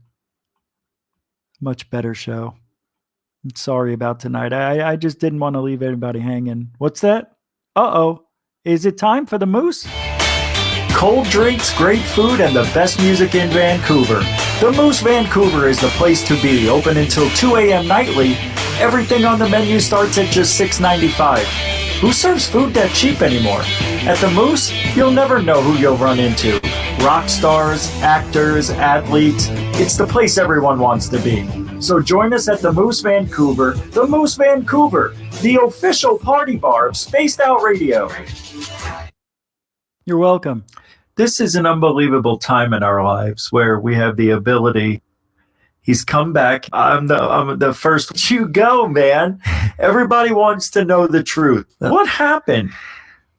show. I'm sorry about tonight. I just didn't want to leave anybody hanging. What's that? Uh-oh. Is it time for the Moose? Cold drinks, great food, and the best music in Vancouver. The Moose Vancouver is the place to be. Open until 2 a.m. nightly. Everything on the menu starts at just $6.95. Who serves food that cheap anymore? At the Moose, you'll never know who you'll run into. Rock stars, actors, athletes. It's the place everyone wants to be. So join us at the Moose Vancouver, the official party bar of Spaced Out Radio. You're welcome. This is an unbelievable time in our lives where we have the ability. He's come back. I'm the first. You go, man. Everybody wants to know the truth. What happened?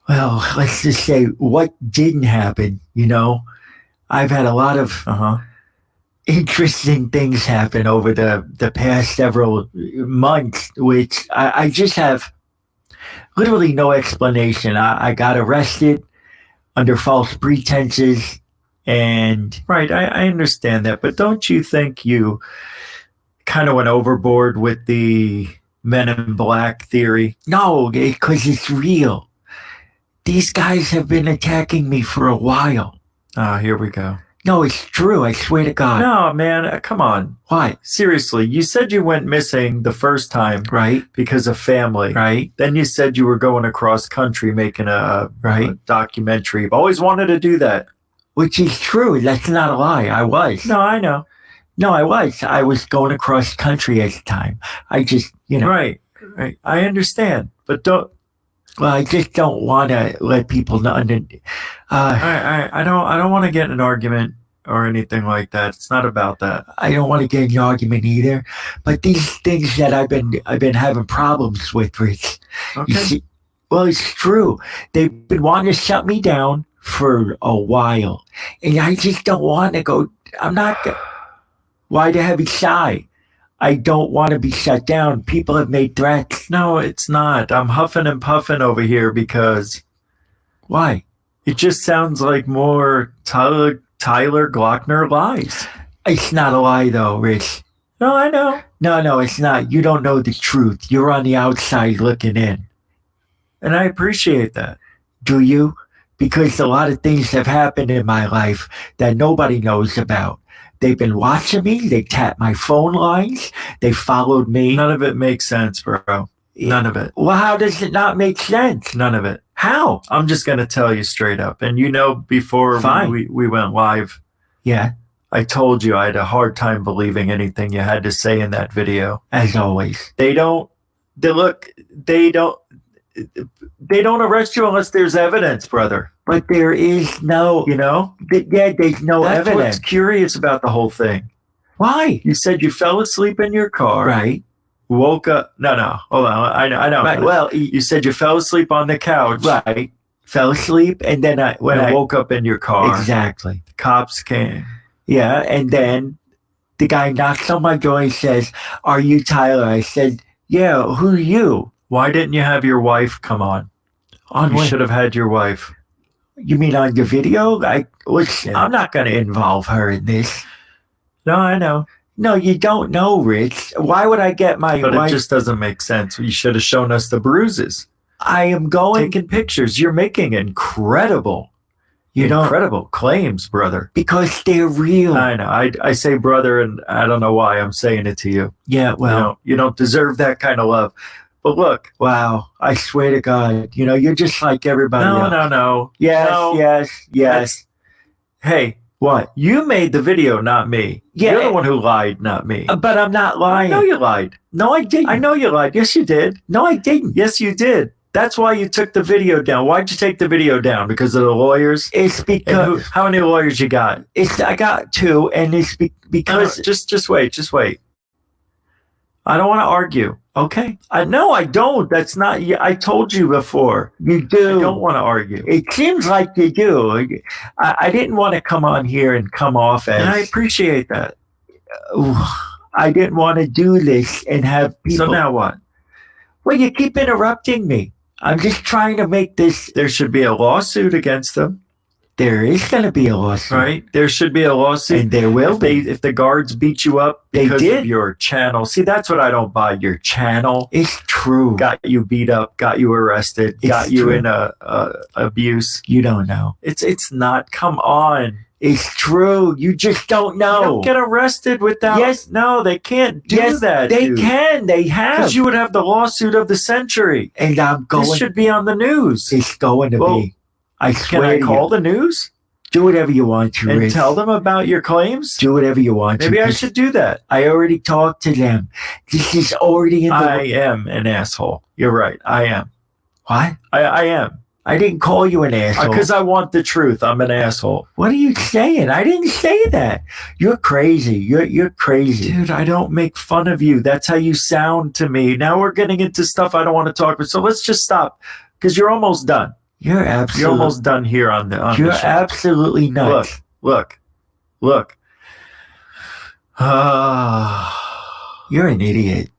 Well, let's just say what didn't happen. You know, I've had a lot of interesting things happen over the past several months, which I just have literally no explanation. I got arrested under false pretenses. And right, I understand that, but don't you think you kind of went overboard with the Men in Black theory? No, because it's real. These guys have been attacking me for a while. Here we go. No, it's true. I swear to God. No, man, come on. Why? Seriously, you said you went missing the first time, right? Because of family, right? Then you said you were going across country making a documentary. You've always wanted to do that. Which is true. That's not a lie. I was. No, I know. No, I was. I was going across country at the time. I just, Right. I understand. But don't. Well, I just don't want to let people know. I don't want to get in an argument or anything like that. It's not about that. I don't want to get in an argument either. But these things that I've been having problems with, Rich. Okay. You see, well, it's true. They've been wanting to shut me down for a while, and I just don't want to go. I'm not. Why the heavy sigh? I don't want to be shut down. People have made threats. No, it's not. I'm huffing and puffing over here because. Why? It just sounds like more Tyler Glockner lies. It's not a lie, though, Rich. No, I know. No, it's not. You don't know the truth. You're on the outside looking in, and I appreciate that. Do you? Because a lot of things have happened in my life that nobody knows about. They've been watching me. They tapped my phone lines. They followed me. None of it makes sense, bro. None of it. Well, how does it not make sense? None of it. How? I'm just going to tell you straight up. And before we went live, yeah, I told you I had a hard time believing anything you had to say in that video. As always. They don't arrest you unless there's evidence, brother. But there is no, there's no evidence. That's what's curious about the whole thing. Why? You said you fell asleep in your car. Right. Woke up. No, hold on. I know. Right. Well, you said you fell asleep on the couch. Right. Fell asleep, and then I woke up in your car. Exactly. The cops came. Yeah, and then the guy knocks on my door and says, "Are you Tyler?" I said, "Yeah, who are you?" Why didn't you have your wife come on? You should have had your wife. You mean on your video? I'm not going to involve her in this. No, I know. No, you don't know, Rich. Why would I get my wife? But it just doesn't make sense. You should have shown us the bruises. I am taking pictures. You're making incredible claims, brother. Because they're real. I know. I say brother, and I don't know why I'm saying it to you. Yeah, well. You don't deserve that kind of love. But look, wow, I swear to God, you're just like everybody else. No. Yes. Hey, what? You made the video, not me. Yeah. You're the one who lied, not me. But I'm not lying. I know you lied. No, I didn't. I know you lied. Yes, you did. No, I didn't. Yes, you did. That's why you took the video down. Why'd you take the video down? Because of the lawyers? It's because... How many lawyers you got? I got 2, and it's because... No, just wait. I don't want to argue. Okay. No, I don't. That's not. I told you before. You do. I don't want to argue. It seems like you do. I didn't want to come on here and come off as. And I appreciate that. I didn't want to do this and have people. So now what? Well, you keep interrupting me. I'm just trying to make this. There should be a lawsuit against them. There is going to be a lawsuit. Right. There should be a lawsuit. And there will be. If the guards beat you up because of your channel. See, that's what I don't buy. Your channel. It's true. Got you beat up. Got you arrested. Got you in abuse. You don't know. It's not. Come on. It's true. You just don't know. You don't get arrested without. Yes. No, they can't do that. They can. They have. Because you would have the lawsuit of the century. And I'm going. This should be on the news. It's going to be. I swear. Can I call the news? Do whatever you want to, And Rich. tell them about your claims? Do whatever you want to. Maybe I should do that. I already talked to them. This is already in the... I am an asshole. You're right. I am. What? I am. I didn't call you an asshole. Because I want the truth. I'm an asshole. What are you saying? I didn't say that. You're crazy. You're crazy. Dude, I don't make fun of you. That's how you sound to me. Now we're getting into stuff I don't want to talk about. So let's just stop. Because you're almost done. You're almost done here on the You're the show. absolutely nuts. Look. You're an idiot.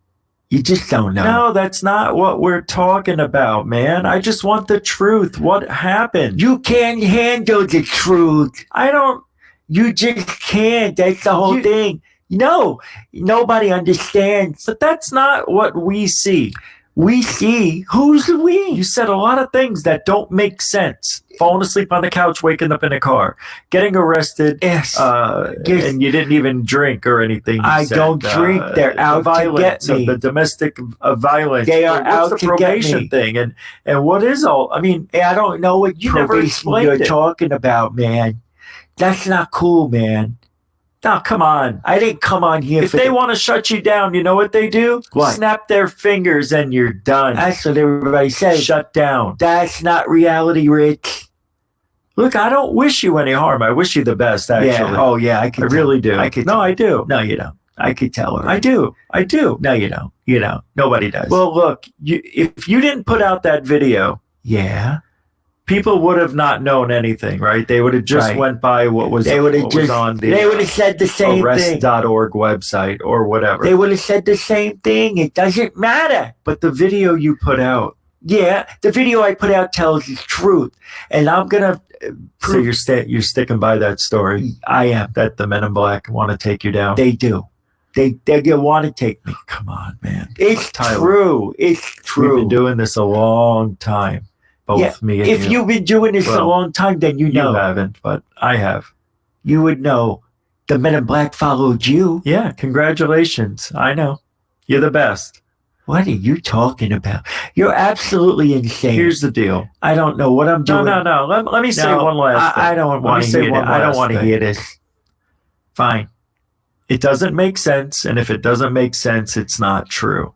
You just don't know. No, that's not what we're talking about, man. I just want the truth. What happened? You can't handle the truth. I don't. You just can't. That's the whole thing. No, nobody understands. But that's not what we see. We see. Who's we? You said a lot of things that don't make sense. Falling asleep on the couch, waking up in a car, getting arrested, yes. And you didn't even drink or anything. I don't drink. They're out to get me. The domestic violence. They are out to probation get me. thing? And what is all? I mean, I don't know what you never explained you're it. talking about, man. That's not cool, man. No, come on. I didn't come on here If they want to shut you down, you know what they do? What? Snap their fingers and you're done. That's what everybody says. Shut down. That's not reality, Rich. Look, I don't wish you any harm. I wish you the best, actually. Yeah. Oh, yeah. I really do. I do. No, you don't. I could tell her. I do. No, you don't. You don't. Nobody does. Well, look, if you didn't put out that video, yeah, people would have not known anything, right? They would have just went by what was on the they would have said the same thing. Arrest.org website or whatever. They would have said the same thing. It doesn't matter. But the video you put out. Yeah, the video I put out tells the truth. And I'm going to prove. So you're sticking by that story. I am. That the Men in Black want to take you down. They do. They want to take me. Come on, man. It's true. It's true. We've been doing this a long time. Both me and if you've been doing this a long time, then you know. You haven't, but I have. You would know. The Men in Black followed you. Yeah, congratulations. I know. You're the best. What are you talking about? You're absolutely insane. Here's the deal. I don't know what I'm doing. No. Let me say one last thing. I don't want to hear it. I don't want to hear this. Fine. It doesn't make sense, and if it doesn't make sense, it's not true.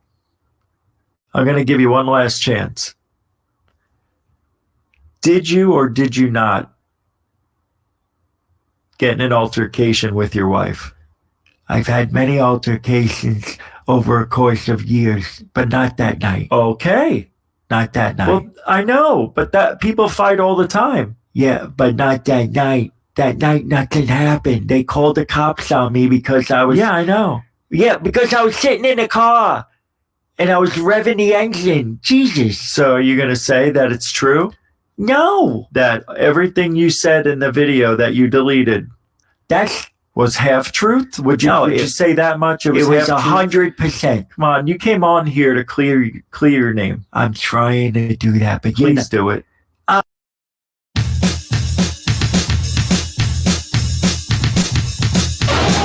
I'm going to give you one last chance. Did you or did you not get in an altercation with your wife? I've had many altercations over a course of years, but not that night. Okay. Not that night. Well, I know, but that people fight all the time. Yeah, but not that night. That night, nothing happened. They called the cops on me because I was... Yeah, I know. Yeah, because I was sitting in the car and I was revving the engine. Jesus. So are you going to say that it's true? No. That everything you said in the video that you deleted was half truth? Would you say that much? It was 100%. Come on, you came on here to clear your name. I'm trying to do that, but please do it.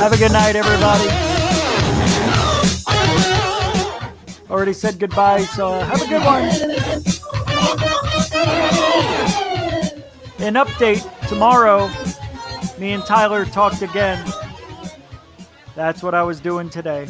Have a good night, everybody. Already said goodbye, so have a good one. An update tomorrow. Me and Tyler talked again. That's what I was doing today.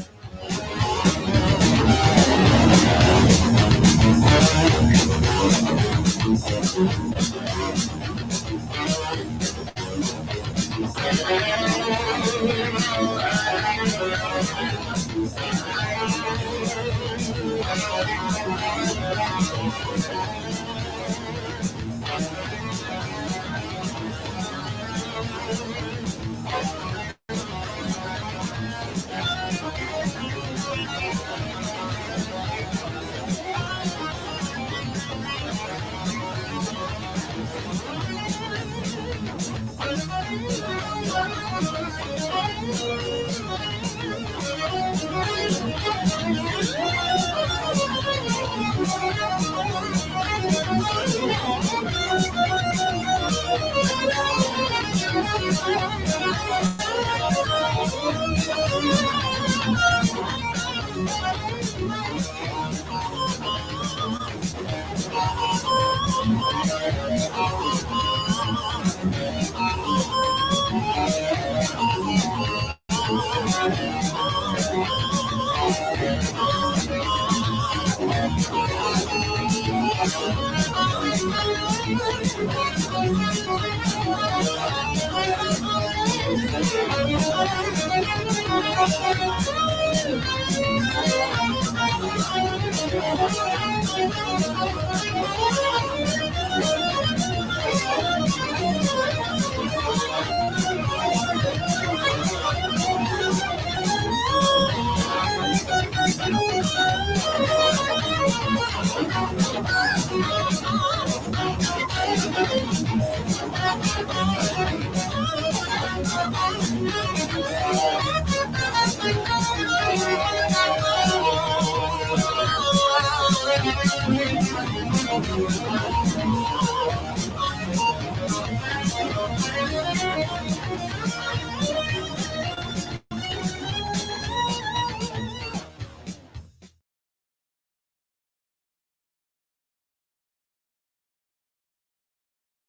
Thank you.